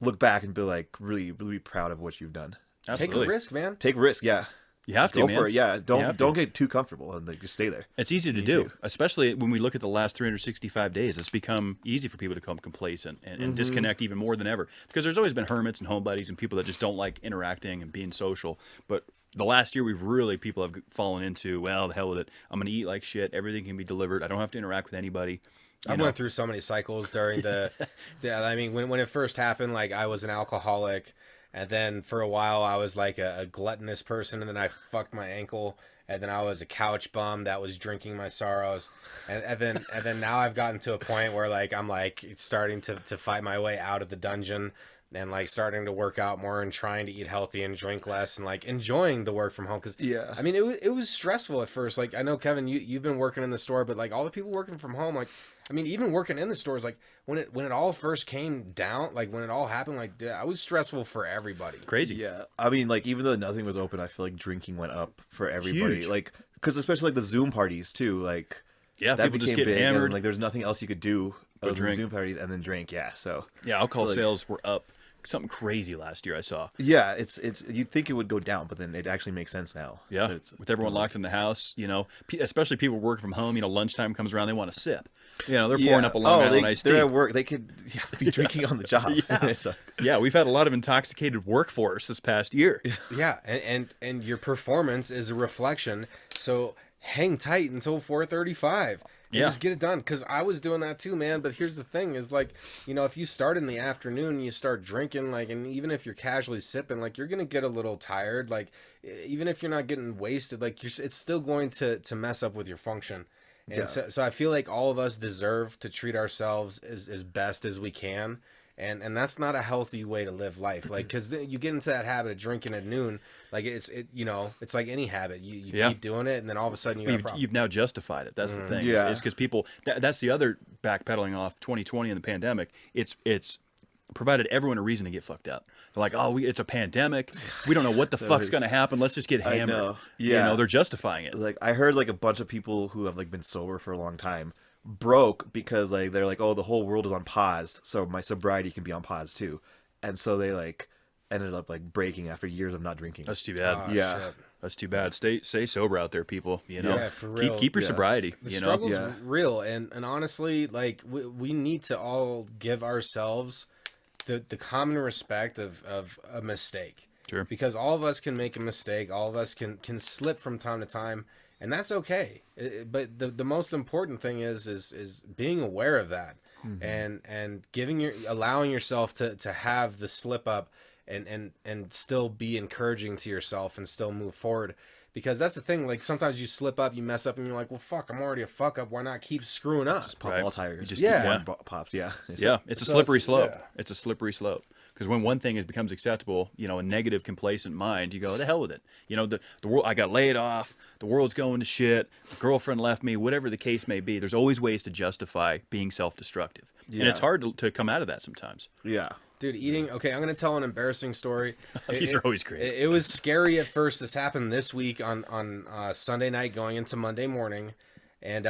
S6: look back and be really, really proud of what you've done.
S5: Absolutely.
S4: Take a risk, man.
S6: Take risk. Yeah.
S5: You have to,
S6: Go
S5: man.
S6: for it. Yeah.
S5: You have
S6: Don't
S5: to.
S6: get too comfortable and just stay there.
S5: It's easy to do, especially when we look at the last 365 days. It's become easy for people to become complacent and disconnect even more than ever. Because there's always been hermits and homebodies and people that just don't like interacting and being social. But the last year, people have fallen into, well, the hell with it. I'm going to eat like shit. Everything can be delivered. I don't have to interact with anybody.
S4: I went through so many cycles during I mean, when it first happened, I was an alcoholic. And then for a while, I was a gluttonous person, and then I fucked my ankle, and then I was a couch bum that was drinking my sorrows, and then now I've gotten to a point where I'm starting to fight my way out of the dungeon, and starting to work out more and trying to eat healthy and drink less, and enjoying the work from home. Because I mean, it was stressful at first. I know, Kevin, you've been working in the store, but all the people working from home, I mean, even working in the stores, when it all first came down, when it all happened, I was stressful for everybody.
S5: Crazy.
S6: Yeah. I mean, even though nothing was open, I feel drinking went up for everybody.
S5: Huge.
S6: Because especially the Zoom parties too.
S5: Yeah,
S6: that
S5: people just
S6: became
S5: get
S6: big,
S5: hammered.
S6: and there's nothing else you could do other than
S5: drink.
S6: Zoom parties and then drink. Yeah. So.
S5: Yeah, alcohol sales were up. Something crazy last year I saw.
S6: Yeah, it's you'd think it would go down, but then it actually makes sense now.
S5: Yeah, with everyone locked in the house, especially people working from home, lunchtime comes around, they want to sip. They're pouring up a Long Island iced tea.
S6: They're at work. They could be drinking on the job.
S5: Yeah, we've had a lot of intoxicated workforce this past year.
S4: Yeah, and your performance is a reflection. So hang tight until 4:35.
S5: Yeah.
S4: Just get it done. Because I was doing that too, man. But here's the thing is if you start in the afternoon, you start drinking, and even if you're casually sipping, you're going to get a little tired. Even if you're not getting wasted, it's still going to mess up with your function. And so I feel all of us deserve to treat ourselves as best as we can. And that's not a healthy way to live life. Because you get into that habit of drinking at noon. It's like any habit. You keep doing it, and then all of a sudden you got a problem.
S5: You've now justified it. That's the thing.
S6: Yeah.
S5: It's because people. That's the other backpedaling off 2020 and the pandemic. It's provided everyone a reason to get fucked up. They're like, oh, it's a pandemic. We don't know what the fuck's going to happen. Let's just get hammered.
S6: I know. Yeah.
S5: They're justifying it.
S6: I heard a bunch of people who have been sober for a long time broke because they're oh, the whole world is on pause, so my sobriety can be on pause too. And so they ended up breaking after years of not drinking.
S5: That's too bad.
S4: Shit.
S5: That's too bad. Stay sober out there, people.
S4: Yeah, for real.
S5: Keep your sobriety.
S4: The struggle's real, and honestly, we need to all give ourselves the common respect of a mistake.
S5: Sure.
S4: Because all of us can make a mistake. All of us can slip from time to time. and that's okay. But the most important thing is being aware of that, and allowing yourself to have the slip up, and still be encouraging to yourself and still move forward. Because that's the thing, like sometimes you slip up, you mess up, and you're like, well, fuck, I'm already a fuck up. Why not keep screwing up?
S6: Just pop
S5: Right.
S6: all tires. Just
S4: Yeah.
S6: keep one pops. Yeah.
S5: It's a slippery slope.
S4: yeah.
S5: It's a slippery slope. Because when one thing becomes acceptable, a negative, complacent mind, you go, the hell with it. The world, I got laid off, the world's going to shit, my girlfriend left me, whatever the case may be. There's always ways to justify being self-destructive. And it's hard to come out of that sometimes.
S6: Yeah.
S4: Dude, okay, I'm going to tell an embarrassing story.
S5: These are always great.
S4: It was scary at first. This happened this week on Sunday night going into Monday morning. And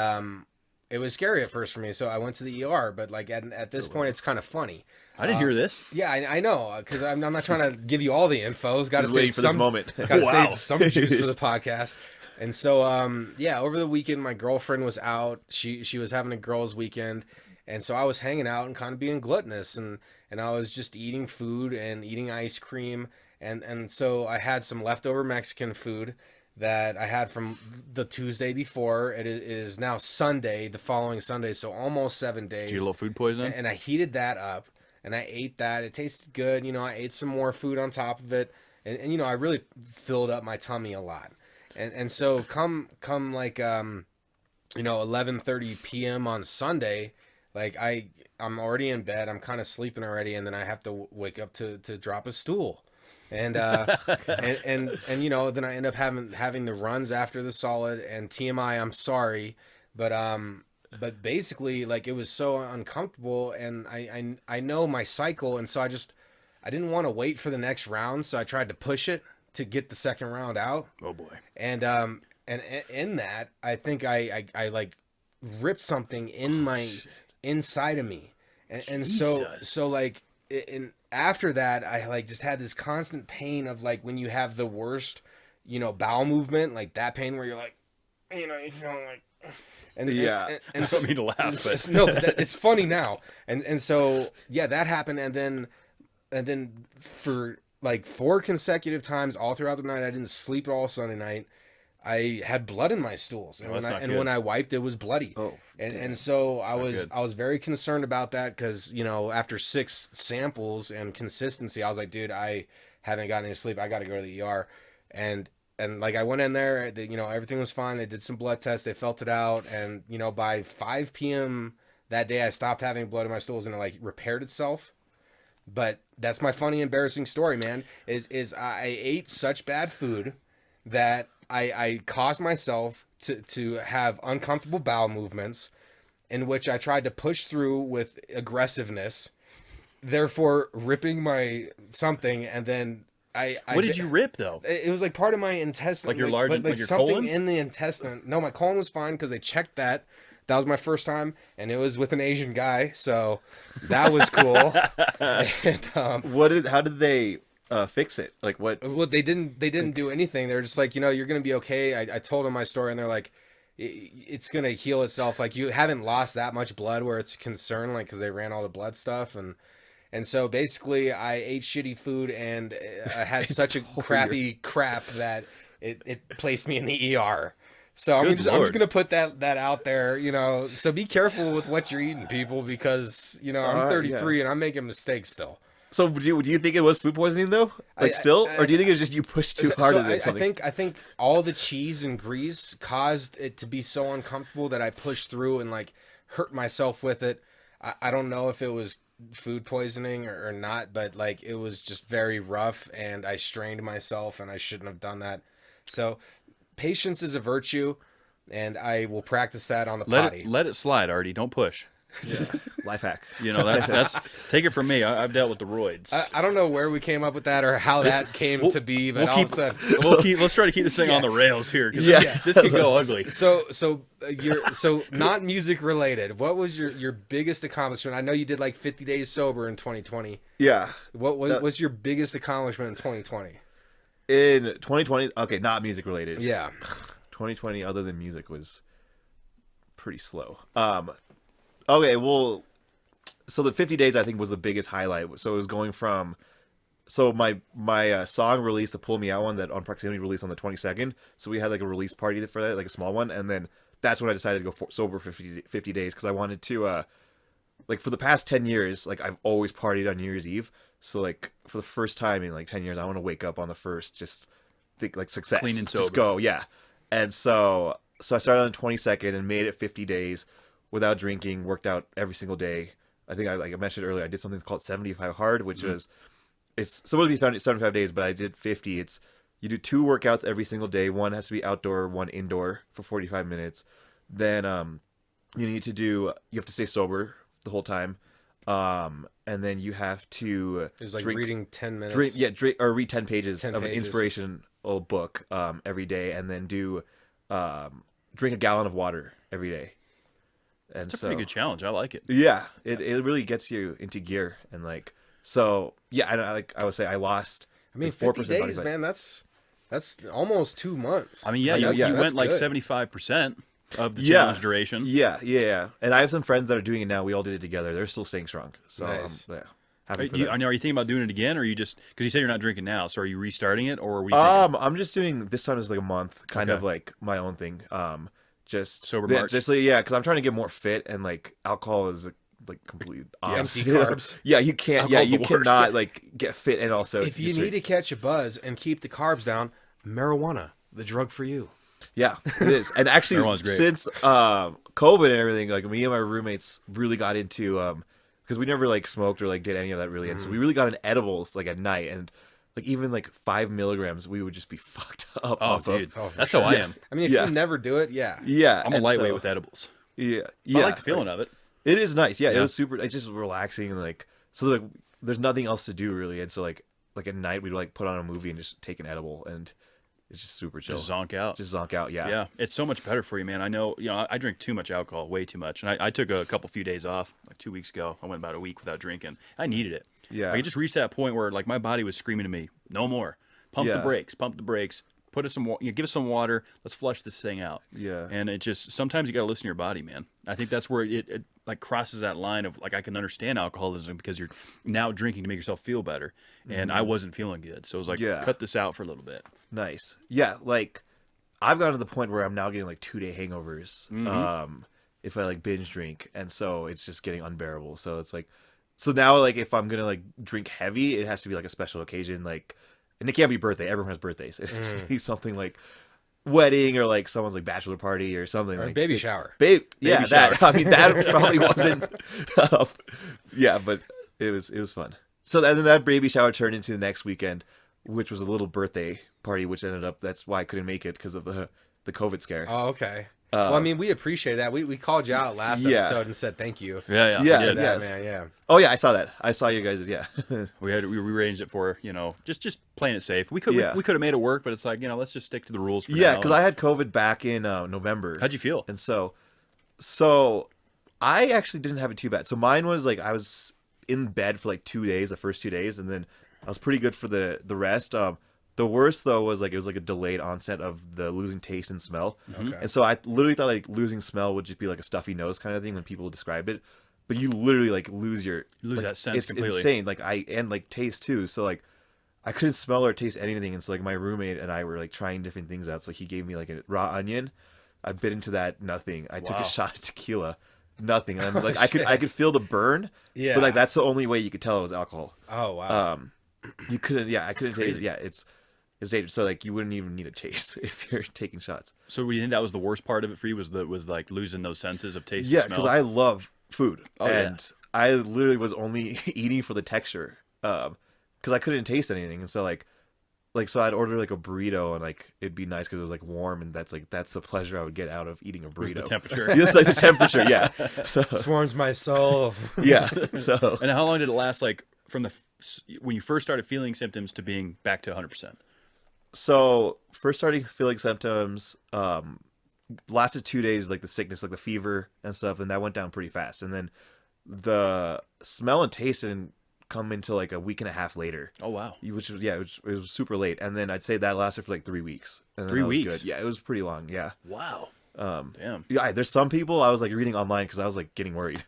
S4: it was scary at first for me, so I went to the ER. But like at this point, it's kind of funny.
S5: I didn't hear this.
S4: Yeah, I know, because I'm not trying to give you all the info. Got to
S6: Just waiting
S4: save
S6: for this
S4: some
S6: moment.
S4: Got to
S5: Wow.
S4: save some juice for the podcast. And so, over the weekend, my girlfriend was out. She was having a girls' weekend, and so I was hanging out and kind of being gluttonous, and I was just eating food and eating ice cream, and so I had some leftover Mexican food that I had from the Tuesday before. It is now Sunday, the following Sunday, so almost 7 days.
S5: Did you get a little food poisoning?
S4: And I heated that up, and I ate that. It tasted good. I ate some more food on top of it, and I really filled up my tummy a lot. And so come like 11:30 p.m. on Sunday, like I'm already in bed. I'm kind of sleeping already, and then I have to wake up to drop a stool. And and then I end up having the runs after the solid. And TMI, I'm sorry, but basically, like, it was so uncomfortable, and I know my cycle, and so I didn't want to wait for the next round, so I tried to push it to get the second round out.
S5: Oh boy.
S4: And in that, I think I like ripped something in my inside of me, and so like after that, I like just had this constant pain of like when you have the worst, bowel movement, like that pain where you're like, you feel like, and
S6: Yeah.
S4: and
S5: I don't mean to laugh, but
S4: no, but it's funny now, and so yeah, that happened, and then for like 4 consecutive times all throughout the night, I didn't sleep at all Sunday night. I had blood in my stools, and when I wiped, it was bloody.
S6: Oh,
S4: and so I
S5: good.
S4: was very concerned about that, because after 6 samples and consistency, I was like, dude, I haven't gotten any sleep. I got to go to the ER, and like I went in there, everything was fine. They did some blood tests, they felt it out, and by 5 p.m. that day, I stopped having blood in my stools, and it like repaired itself. But that's my funny, embarrassing story, man. Is I ate such bad food that I caused myself to have uncomfortable bowel movements, in which I tried to push through with aggressiveness, therefore ripping my something, and then
S5: what did you rip though?
S4: It was like part of my intestine,
S5: Like your large, like your
S4: something
S5: colon?
S4: in the intestine. No, my colon was fine because they checked that. That was my first time, and it was with an Asian guy, so that was cool. And,
S6: How did they fix it? Like what?
S4: well, they didn't do anything. They were just like, you're gonna be okay. I told them my story, and they're like, it's gonna heal itself. Like, you haven't lost that much blood where it's a concern, like, because they ran all the blood stuff, and so basically I ate shitty food, and I had such a crappy crap that it placed me in the ER. So I'm just gonna put that out there, So be careful with what you're eating, people, because I'm 33 and I'm making mistakes still.
S6: So do you think it was food poisoning though? Like still, or do you think it's just you pushed too hard at it?
S4: I think all the cheese and grease caused it to be so uncomfortable that I pushed through and like hurt myself with it. I don't know if it was food poisoning or not, but like it was just very rough, and I strained myself, and I shouldn't have done that. So patience is a virtue, and I will practice that on the potty.
S5: Let it slide, Artie. Don't push.
S6: Life hack.
S5: That's take it from me. I've dealt with the roids.
S4: I don't know where we came up with that or how that came to be, but all of a sudden,
S5: let's try to keep this thing on the rails here, because this could go ugly.
S4: So not music related. What was your biggest accomplishment? I know you did like 50 days sober in 2020.
S6: Yeah.
S4: What was your biggest accomplishment in 2020?
S6: In 2020, okay, not music related.
S4: Yeah.
S6: 2020, other than music, was pretty slow. Okay, well, so the 50 days I think was the biggest highlight. So it was going from so my song released, the Pull Me Out one, that on Proximity released on the 22nd. So we had like a release party for that, like a small one, and then that's when I decided to go sober for 50 days because I wanted to like for the past 10 years, like I've always partied on New Year's Eve. So like for the first time in like 10 years, I want to wake up on the first, just think like success,
S5: Clean and sober.
S6: just go, yeah. And so I started on the 22nd and made it 50 days without drinking. Worked out every single day. I think like I mentioned earlier, I did something called 75 hard, which was it's supposed to be 75 days, but I did 50. It's you do 2 workouts every single day. One has to be outdoor, one indoor for 45 minutes. Then you have to stay sober the whole time. And then you have to
S4: It's like
S6: drink,
S4: reading 10 minutes.
S6: or read 10 pages
S4: 10
S6: of an
S4: pages.
S6: inspirational book every day, and then do drink a gallon of water every day. And
S5: It's a pretty good challenge. I like it.
S6: yeah, it really gets you into gear, and like so yeah. I would say I lost.
S4: I mean,
S6: like
S4: 50
S6: body
S4: days,
S6: fat.
S4: man. That's almost 2 months.
S5: I mean, yeah,
S4: Like,
S5: you
S4: that's
S5: went like
S4: good.
S5: 75% of the
S6: Yeah.
S5: challenge duration.
S6: Yeah. And I have some friends that are doing it now. We all did it together. They're still staying strong. So
S4: Nice.
S6: yeah,
S5: Are
S6: happy for
S5: you,
S6: them.
S5: are you thinking about doing it again, or are you just because you say you're not drinking now? So are you restarting it, or are we? Thinking,
S6: I'm just doing this time is like a month, kind
S5: Okay.
S6: of like my own thing. Just
S5: Sober
S6: yeah,
S5: March?
S6: just like, yeah, because I'm trying to get more fit, and like alcohol is like complete opposite.
S4: empty carbs.
S6: Yeah, you can't. Yeah,
S5: Alcohol's
S6: you
S5: the worst.
S6: cannot like get fit and also
S4: If you
S6: just
S4: need to catch a buzz and keep the carbs down, marijuana, the drug for you.
S6: Yeah, it is. And actually,
S5: Marijuana's great.
S6: since COVID and everything, like me and my roommates really got into because we never like smoked or like did any of that really, and so we really got into edibles like at night, and like even like 5 milligrams, we would just be fucked up
S5: oh,
S6: off
S5: dude,
S6: of.
S5: that's how I am.
S4: I mean, if
S6: Yeah.
S4: you never do it, yeah.
S6: Yeah,
S5: I'm a
S6: and
S5: lightweight
S6: so-
S5: with edibles.
S6: Yeah,
S5: But
S6: yeah.
S5: I like the feeling of it.
S6: It is nice. Yeah, it
S5: Yeah.
S6: was super. It's just relaxing and like so like there's nothing else to do really, and so like at night we'd like put on a movie and just take an edible, and it's just super chill.
S5: Just zonk out.
S6: Just zonk out. Yeah.
S5: Yeah, it's so much better for you, man. I know, I drink too much alcohol, way too much. And I took a few days off, like 2 weeks ago. I went about a week without drinking. I needed it.
S6: Yeah.
S5: Like, it just reached that point where, like, my body was screaming to me, no more. Pump the
S6: Yeah.
S5: brakes. Put us some, give us some water. Let's flush this thing out.
S6: Yeah.
S5: And it just, sometimes you got to listen to your body, man. I think that's where it like crosses that line of, like, I can understand alcoholism because you're now drinking to make yourself feel better. And I wasn't feeling good. So it was like,
S6: Yeah.
S5: cut this out for a little bit.
S6: Nice. Yeah, like I've gotten to the point where I'm now getting like 2-day hangovers. If I like binge drink, and so it's just getting unbearable. So it's like, so now like if I'm gonna like drink heavy, it has to be like a special occasion, like, and it can't be birthday. Everyone has birthdays. It has to be something like wedding or like someone's like bachelor party or something
S4: Or
S6: like
S4: baby shower.
S6: Yeah,
S5: shower.
S6: that. I mean, that probably wasn't. Yeah, but it was fun. So then that baby shower turned into the next weekend, which was a little birthday party, which ended up. That's why I couldn't make it because of the COVID scare.
S4: Oh, okay. Well, I mean, we appreciate that. We called you out last
S6: Yeah.
S4: episode and said thank you.
S5: Yeah,
S6: Yeah,
S5: we did.
S6: yeah.
S4: Man, yeah.
S6: Oh yeah, I saw that. I saw you guys. Yeah,
S5: We rearranged it for, just playing it safe. We could
S6: Yeah.
S5: we could have made it work, but it's like, let's just stick to the rules for
S6: yeah.
S5: now.
S6: Because I had COVID back in November.
S5: How'd you feel?
S6: And so I actually didn't have it too bad. So mine was like I was in bed for like 2 days, the first 2 days, and then I was pretty good for the rest. The worst though was like it was like a delayed onset of the losing taste and smell.
S4: Okay.
S6: And so I literally thought like losing smell would just be like a stuffy nose kind of thing when people describe it, but you literally like lose
S5: lose
S6: like,
S5: that sense
S6: it's
S5: completely.
S6: insane. Like and like taste too. So like I couldn't smell or taste anything. And so like my roommate and I were like trying different things out. So he gave me like a raw onion. I bit into that, nothing. I took
S5: Wow.
S6: a shot of tequila, nothing. And like I could feel the burn.
S4: Yeah.
S6: But like that's the only way you could tell it was alcohol.
S4: Oh, wow.
S6: You couldn't. Yeah, I couldn't taste
S5: crazy.
S6: it. Yeah, it's dangerous. So like you wouldn't even need a chase if you're taking shots.
S5: So do you think that was the worst part of it for you? Was like losing those senses of taste
S6: Yeah,
S5: and smell?
S6: because I love food,
S5: Oh, yeah.
S6: and I literally was only eating for the texture, because I couldn't taste anything, and so so I'd order like a burrito, and like it'd be nice because it was like warm, and that's the pleasure I would get out of eating a burrito.
S5: Was the temperature.
S6: It's like the temperature, yeah. So
S4: Swarms my soul.
S6: yeah, so
S5: And how long did it last? Like from when you first started feeling symptoms to being back to 100%?
S6: So first starting feeling symptoms, lasted 2 days, like the sickness, like the fever and stuff, and that went down pretty fast. And then the smell and taste didn't come until like a week and a half later.
S5: Oh wow.
S6: Which was it was super late. And then I'd say that lasted for like 3 weeks. And then
S5: 3
S6: that was
S5: weeks?
S6: good. Yeah, it was pretty long. Yeah.
S5: Wow. Damn.
S6: Yeah, there's some people I was like reading online because I was like getting worried.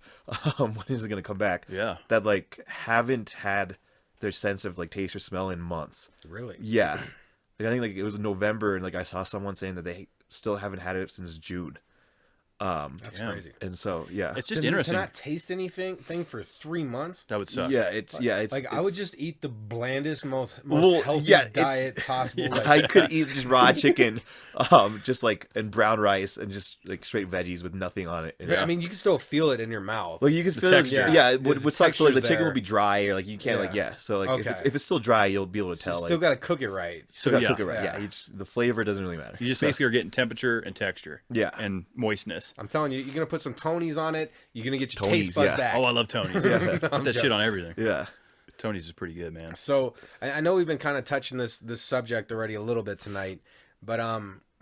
S6: When is it gonna come back?
S5: Yeah.
S6: That like haven't had their sense of like taste or smell in months.
S4: Really?
S6: Yeah, like I think like it was November, and like I saw someone saying that they still haven't had it since June.
S4: That's crazy.
S6: And so yeah,
S5: It's just
S4: To
S5: interesting.
S4: not taste anything for 3 months.
S5: That would suck.
S6: yeah, it's
S4: Like I would just eat the blandest, most
S6: Well,
S4: healthy
S6: yeah, it's-
S4: diet possible. Like,
S6: I could eat just raw chicken, just like and brown rice and just like straight veggies with nothing on it.
S4: I mean, you can still feel it in your mouth.
S6: Like you can feel
S5: texture.
S6: it, yeah. What sucks, so like the
S4: texture's
S6: chicken will
S4: there.
S6: be dry, or like you can't like So like
S4: Okay.
S6: if it's still dry, you'll be able to
S4: you
S6: tell.
S4: still
S6: like,
S4: got to cook it right.
S5: So
S6: gotta
S5: yeah,
S6: cook it right.
S4: Yeah.
S6: Yeah, the flavor doesn't really matter.
S5: you just basically are getting temperature and texture.
S6: Yeah.
S5: And moistness.
S4: I'm telling you, you're gonna put some Tonys on it. You're gonna get your
S6: Tonys,
S4: taste buds
S6: yeah.
S4: back.
S5: Oh, I love Tony's. Put that shit on everything.
S6: Yeah.
S5: Tony's is pretty good, man.
S4: So I know we've been kind of touching this subject already a little bit tonight, but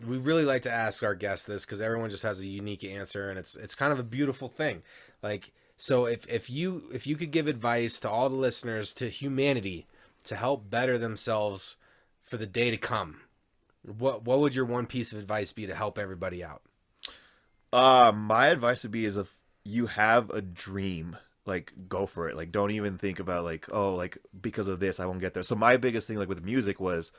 S4: we really like to ask our guests this because everyone just has a unique answer, and it's kind of a beautiful thing. Like, so if you could give advice to all the listeners, to humanity, to help better themselves for the day to come, what would your one piece of advice be to help everybody out?
S6: My advice would be is if you have a dream, like go for it. Like don't even think about like, oh, like because of this I won't get there. So my biggest thing like with music was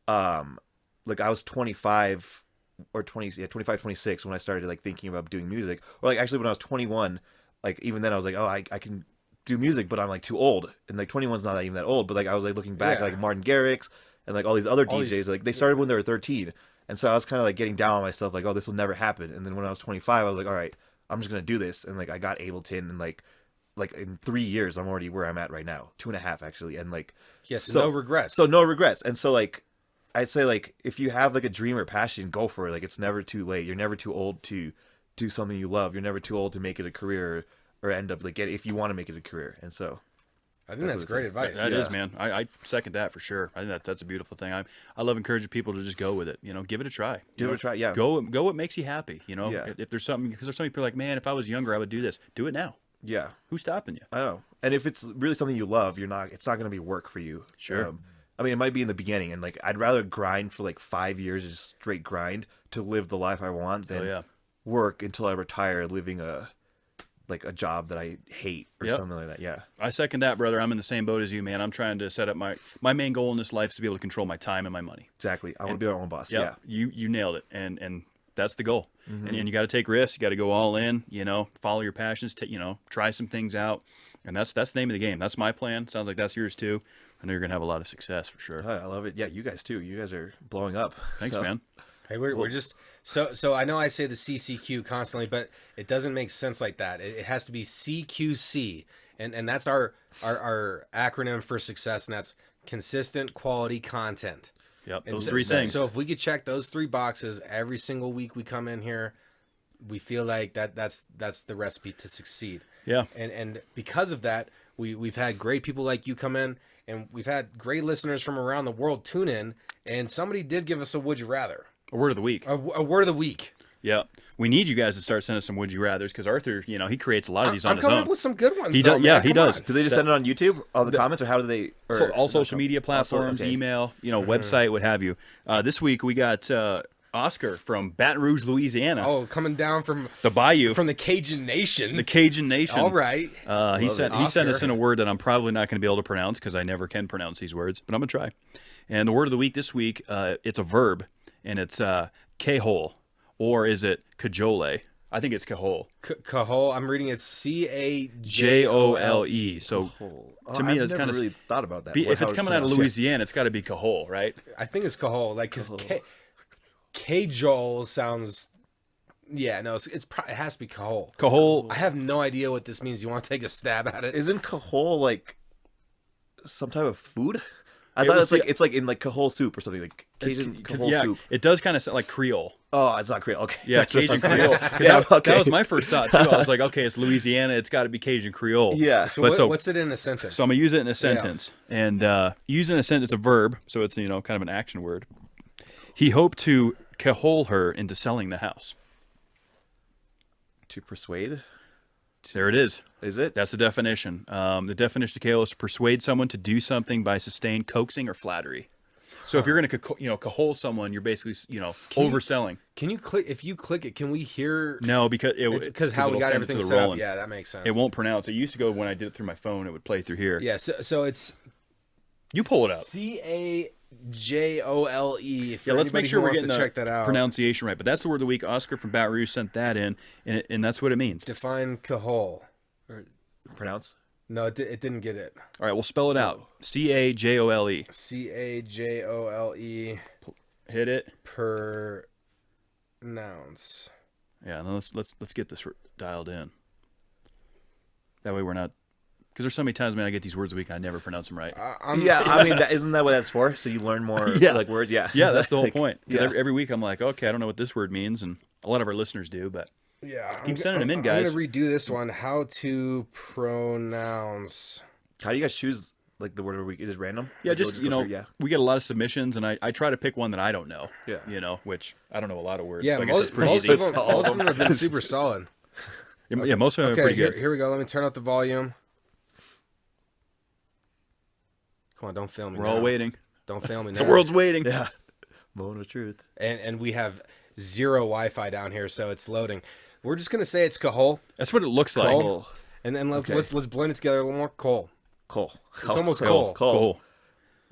S6: like I was 25 or 20 yeah, 25, 26 when I started like thinking about doing music. Or like actually when I was 21, like even then I was like, oh, I can do music, but I'm like too old. And like 21's not even that old, but like I was like looking back like Martin Garrix and like all these other DJs, like they started when they were 13. And so I was kind of like getting down on myself, like, oh, this will never happen. And then when I was 25, I was like, all right, I'm just going to do this. And like, I got Ableton, and like in 3 years, I'm already where I'm at right now. 2.5 actually. And like,
S4: Yes, no regrets.
S6: So no regrets. And so like, I'd say like, if you have like a dream or passion, go for it. Like it's never too late. You're never too old to do something you love. You're never too old to make it a career or end up like if you want to make it a career. And so
S4: I think that's great advice.
S5: That is, man. I second that for sure. I think that's a beautiful thing. I love encouraging people to just go with it. You know, give it a try.
S6: Give it a try. Yeah.
S5: Go what makes you happy. You know,
S6: Yeah.
S5: if there's something, because there's some people like, man, if I was younger, I would do this. Do it now.
S6: Yeah.
S5: Who's stopping you?
S6: I don't know. And if it's really something you love, it's not going to be work for you.
S5: Sure.
S6: I mean, it might be in the beginning, and like I'd rather grind for like 5 years, just straight grind to live the life I want than work until I retire living a job that I hate or something like that. Yeah.
S5: I second that, brother. I'm in the same boat as you, man. I'm trying to set up my main goal in this life is to be able to control my time and my money.
S6: Exactly. I want to be our own boss.
S5: Yep.
S6: Yeah.
S5: You nailed it. And that's the goal. And you got to take risks. You got to go all in, you know, follow your passions, try some things out. And that's the name of the game. That's my plan. Sounds like that's yours too. I know you're going to have a lot of success for sure.
S6: I love it. Yeah. You guys too. You guys are blowing up.
S5: Thanks, man.
S4: Hey, we're just so I know I say the CCQ constantly, but it doesn't make sense like that. It has to be CQC, and that's our acronym for success, and that's consistent quality content.
S5: Yep,
S4: And
S5: those
S4: so,
S5: three things.
S4: So if we could check those 3 boxes every single week we come in here, we feel like that's the recipe to succeed.
S5: Yeah.
S4: And because of that, we've had great people like you come in, and we've had great listeners from around the world tune in, and somebody did give us a would you rather.
S5: A word of the week.
S4: A word of the week.
S5: Yeah. We need you guys to start sending some would you rathers because Arthur, he creates a lot of these on
S4: I'm
S5: his
S4: coming
S5: own.
S4: up with some good ones.
S5: He
S4: though,
S5: does. Yeah,
S4: man.
S5: he
S4: Come
S5: does.
S4: on.
S6: Do they just send it on YouTube, all the comments, or how do they?
S5: So all social media platforms,
S6: okay.
S5: email, website, what have you. This week we got Oscar from Baton Rouge, Louisiana.
S4: Oh, coming down from
S5: The Bayou.
S4: from the Cajun Nation.
S5: The Cajun Nation.
S4: All right.
S5: He sent
S4: Oscar.
S5: us in a word that I'm probably not going to be able to pronounce because I never can pronounce these words, but I'm going to try. And the word of the week this week, it's a verb, and it's cajole, or is it cajole? I think it's cajole.
S4: Cajole. I'm reading it CAJOLE.
S5: J-O-L-E. So to me,
S6: I've
S5: that's
S6: never
S5: kind of
S6: really thought about that.
S5: if
S6: how
S5: it's coming out of
S6: pronounced.
S5: Louisiana, it's got to be cajole, right?
S4: I think it's cajole. Like, because cajole sounds. Yeah, no, it has to be cajole.
S5: Cajole.
S4: I have no idea what this means. You want to take a stab at it?
S6: Isn't cajole like some type of food? I thought it's like in like cajole soup or something, like Cajun cajole
S5: Yeah,
S6: soup.
S5: it does kind of sound like Creole.
S6: Oh, it's not Creole. Okay.
S5: Yeah, Cajun Creole. 'Cause
S6: Yeah,
S5: that,
S6: okay.
S5: that was my first thought too. I was like, okay, it's Louisiana. It's got to be Cajun Creole.
S6: Yeah.
S4: So,
S5: But
S4: what's it in a sentence?
S5: So I'm gonna use it in a sentence, and using a sentence, a verb, so it's kind of an action word. He hoped to cajole her into selling the house.
S6: To persuade?
S5: There it is.
S6: Is it?
S5: That's the definition. The definition of cajole is to persuade someone to do something by sustained coaxing or flattery. So if you're going to cajole someone, you're basically overselling.
S4: Can you click? If you click it, can we hear?
S5: No, because
S4: Because how we
S5: it'll
S4: got
S5: send it to
S4: everything
S5: the
S4: set up.
S5: rolling.
S4: Yeah, that makes sense.
S5: It won't pronounce. It used to go when I did it through my phone. It would play through here.
S4: Yeah. So it's
S5: You pull it up.
S4: CAJOLE.
S5: Yeah, let's make sure we're getting
S4: check that
S5: the
S4: out.
S5: pronunciation right. But that's the word of the week. Oscar from Baton Rouge sent that in, and that's what it means.
S4: Define cajole.
S6: Or pronounce.
S4: No, it didn't get it.
S5: All right, we'll spell it out. CAJOLE.
S4: CAJOLE.
S5: Hit it.
S4: Pronounce.
S5: Yeah, and then let's get this dialed in. That way we're not, because there's so many times, man, I get these words a week and I never pronounce them right.
S6: Yeah, I mean, isn't that what that's for? So you learn more like words. Yeah,
S5: Yeah, that's the whole
S6: Like,
S5: point. Because
S6: yeah.
S5: every week I'm like, okay, I don't know what this word means, and a lot of our listeners do, but
S4: Yeah.
S5: keep sending them in, guys.
S4: I'm going to redo this one. How to pronounce.
S6: How do you guys choose like the word of the week? Is it random?
S5: Yeah,
S6: Like,
S5: just,
S6: you'll
S5: you know,
S6: go through- yeah.
S5: we get a lot of submissions, and I try to pick one that I don't know.
S6: Yeah.
S5: You know, which I don't know a lot of words.
S4: Yeah,
S5: so I guess it's pretty
S4: most
S5: easy.
S4: of them have been super solid.
S5: Yeah, most of them are
S4: Okay,
S5: pretty good.
S4: here we go. Let me turn up the volume. Come on, don't fail me
S5: We're
S4: now.
S5: all waiting.
S4: Don't fail me now.
S5: The world's waiting.
S6: Yeah. Moment of truth.
S4: And we have zero Wi-Fi down here, so it's loading. We're just gonna say it's cajole,
S5: That's what it looks like.
S4: Cole. And then let's blend it together a little more. Cole.
S6: Cole.
S4: It's almost Cole.
S5: Cool.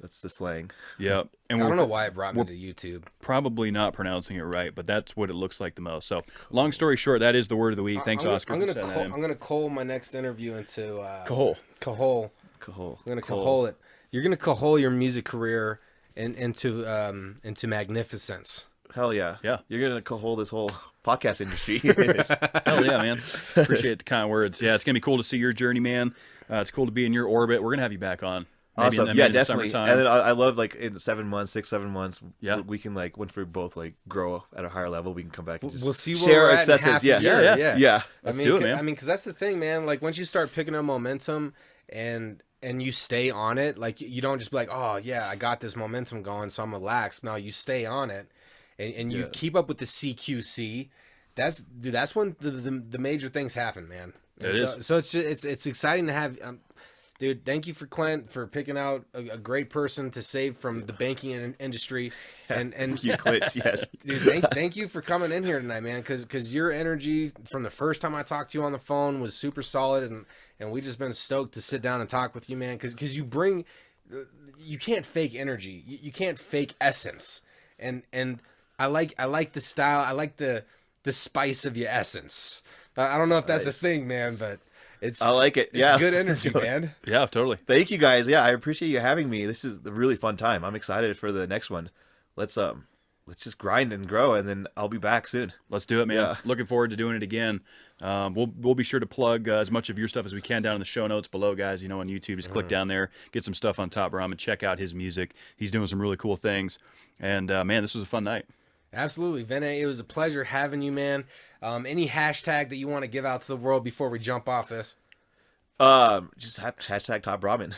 S6: That's the slang.
S5: Yeah. And
S4: I
S5: we're
S4: don't know why it brought me to YouTube.
S5: probably not pronouncing it right, but that's what it looks like the most. So, long story short, that is the word of the week. Thanks, Oscar.
S4: I'm
S5: for
S4: gonna
S5: sending that in.
S4: I'm gonna call my next interview into
S5: Cajole.
S4: Cajole.
S6: Cole.
S4: I'm gonna cajole it. You're gonna cajole your music career into magnificence.
S6: Hell yeah.
S5: Yeah.
S6: You're gonna hold this whole podcast industry.
S5: Hell yeah, man. Appreciate the kind words. Yeah, it's going to be cool to see your journey, man. It's cool to be in your orbit. We're going to have you back on. Maybe
S6: Awesome.
S5: in
S6: Yeah,
S5: the
S6: definitely.
S5: summertime.
S6: And then I love like in 7 months, 6, 7 months.
S5: Yeah.
S6: we can like once we both like grow at a higher level, we can come back and just
S4: We'll see where
S6: share
S4: we're
S6: our
S4: at in
S6: successes.
S4: half a
S6: Yeah.
S4: year.
S5: Yeah.
S6: Yeah.
S5: Let's do it, man.
S4: I mean, because that's the thing, man. Like once you start picking up momentum and you stay on it, like you don't just be like, oh yeah, I got this momentum going, so I'm relaxed. No, you stay on it, and you keep up with the CQC. That's when the major things happen, man.
S5: It is.
S4: So it's exciting to have. Dude, thank you for Clint for picking out a great person to save from the banking industry, and
S6: You Clint, yes.
S4: dude, thank you for coming in here tonight, man. Because your energy from the first time I talked to you on the phone was super solid, and we just been stoked to sit down and talk with you, man. Because you bring, you can't fake energy, you can't fake essence, and I like the style, I like the spice of your essence. I don't know if that's a thing, man, but
S6: I like it.
S4: It's
S6: Yeah.
S4: good energy, man.
S5: Yeah, totally.
S6: Thank you guys. Yeah, I appreciate you having me. This is a really fun time. I'm excited for the next one. Let's just grind and grow, and then I'll be back soon.
S5: Let's do it, man.
S6: Yeah.
S5: Looking forward to doing it again. We'll be sure to plug as much of your stuff as we can down in the show notes below, guys. You know, on YouTube, just click down there, get some stuff on Top Ramen, check out his music. He's doing some really cool things. And man, this was a fun night.
S4: Absolutely, Vinay. It was a pleasure having you, man. Any hashtag that you want to give out to the world before we jump off this?
S6: Just hashtag Top Ramen.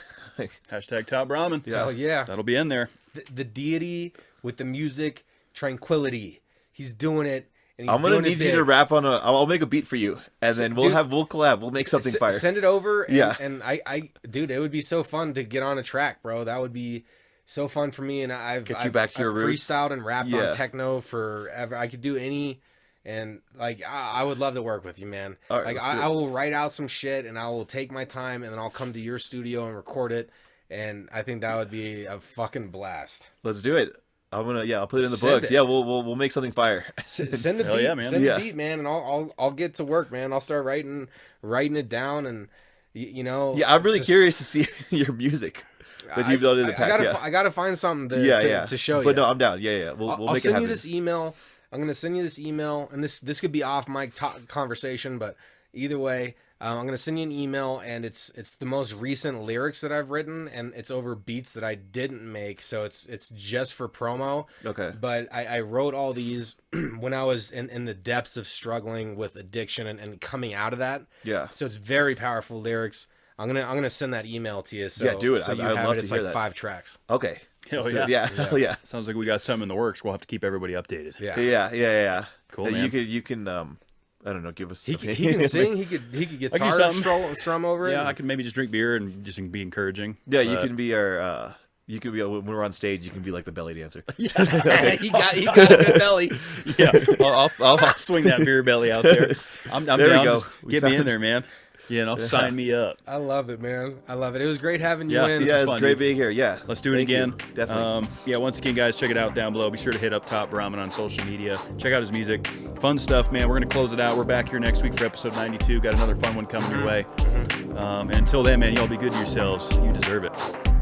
S5: Hashtag Top Ramen.
S6: Yeah.
S4: Oh yeah,
S5: That'll be in there.
S4: the deity with the music tranquility. He's doing it, and he's
S6: I'm gonna
S4: doing it
S6: need you
S4: big.
S6: to rap on I'll make a beat for you, and then we'll
S4: Dude,
S6: collab. We'll make something fire.
S4: Send it over. And,
S6: Yeah.
S4: and I, dude, it would be so fun to get on a track, bro. That would be so fun for me. And I've
S6: back to your roots.
S4: freestyled and rapped
S6: Yeah.
S4: on techno forever. I could do any. And like I would love to work with you, man.
S6: All right,
S4: like
S6: let's do it.
S4: I will write out some shit and I will take my time and then I'll come to your studio and record it. And I think that would be a fucking blast.
S6: Let's do it. I'll put it in the
S4: Send
S6: books.
S4: it.
S6: Yeah, we'll make something fire.
S4: Send a
S5: Hell
S4: beat,
S5: yeah, man.
S4: send
S6: Yeah.
S4: a beat, man, and I'll get to work, man. I'll start writing it down, and you know.
S6: Yeah, I'm
S4: it's
S6: really
S4: just-
S6: curious to see your music that you've done in the past.
S4: I gotta find something to show you.
S6: But no, I'm down. Yeah. We'll
S4: I'll
S6: make it
S4: send
S6: happen.
S4: you this email. I'm gonna send you this email, and this could be off mic conversation, but either way, I'm gonna send you an email, and it's the most recent lyrics that I've written, and it's over beats that I didn't make, so it's just for promo.
S6: Okay.
S4: But I wrote all these when I was in the depths of struggling with addiction and coming out of that.
S6: Yeah.
S4: So it's very powerful lyrics. I'm gonna send that email to you. So,
S6: Yeah, do it.
S4: So you
S6: I'd
S4: have
S6: love
S4: it.
S6: to
S4: It's
S6: hear
S4: like
S6: that.
S4: 5 tracks.
S6: Okay.
S5: Hell
S6: So,
S5: yeah.
S6: yeah. Hell yeah.
S5: Sounds like we got some in the works. We'll have to keep everybody updated.
S4: Yeah.
S6: Yeah.
S5: Cool,
S6: And
S5: man.
S6: You can I don't know, give us
S4: He
S6: something.
S4: can sing. He could
S5: I can do
S4: guitar
S5: something.
S4: strum over it.
S5: Yeah, I could maybe just drink beer and just be encouraging.
S6: Yeah, you
S5: But-
S6: can be our you can be when we're on stage. You can be like the belly dancer.
S4: he got a good belly.
S5: Yeah, I'll swing that beer belly out there. I'm
S6: There we
S5: down.
S6: go.
S5: Just
S6: We
S5: get me in
S6: found-
S5: there, man. Sign me up.
S4: I love it, man. I love it. It was great having you
S5: Yeah,
S4: in.
S5: this
S6: Yeah,
S5: is
S6: it's
S5: fun,
S6: great
S5: dude.
S6: being here. Yeah.
S5: Let's do it
S6: Thank
S5: again.
S6: you. Definitely.
S5: Once again, guys, check it out down below. Be sure to hit up top Brahman on social media. Check out his music. Fun stuff, man. We're going to close it out. We're back here next week for episode 92. Got another fun one coming your way. And until then, man, y'all be good to yourselves. You deserve it.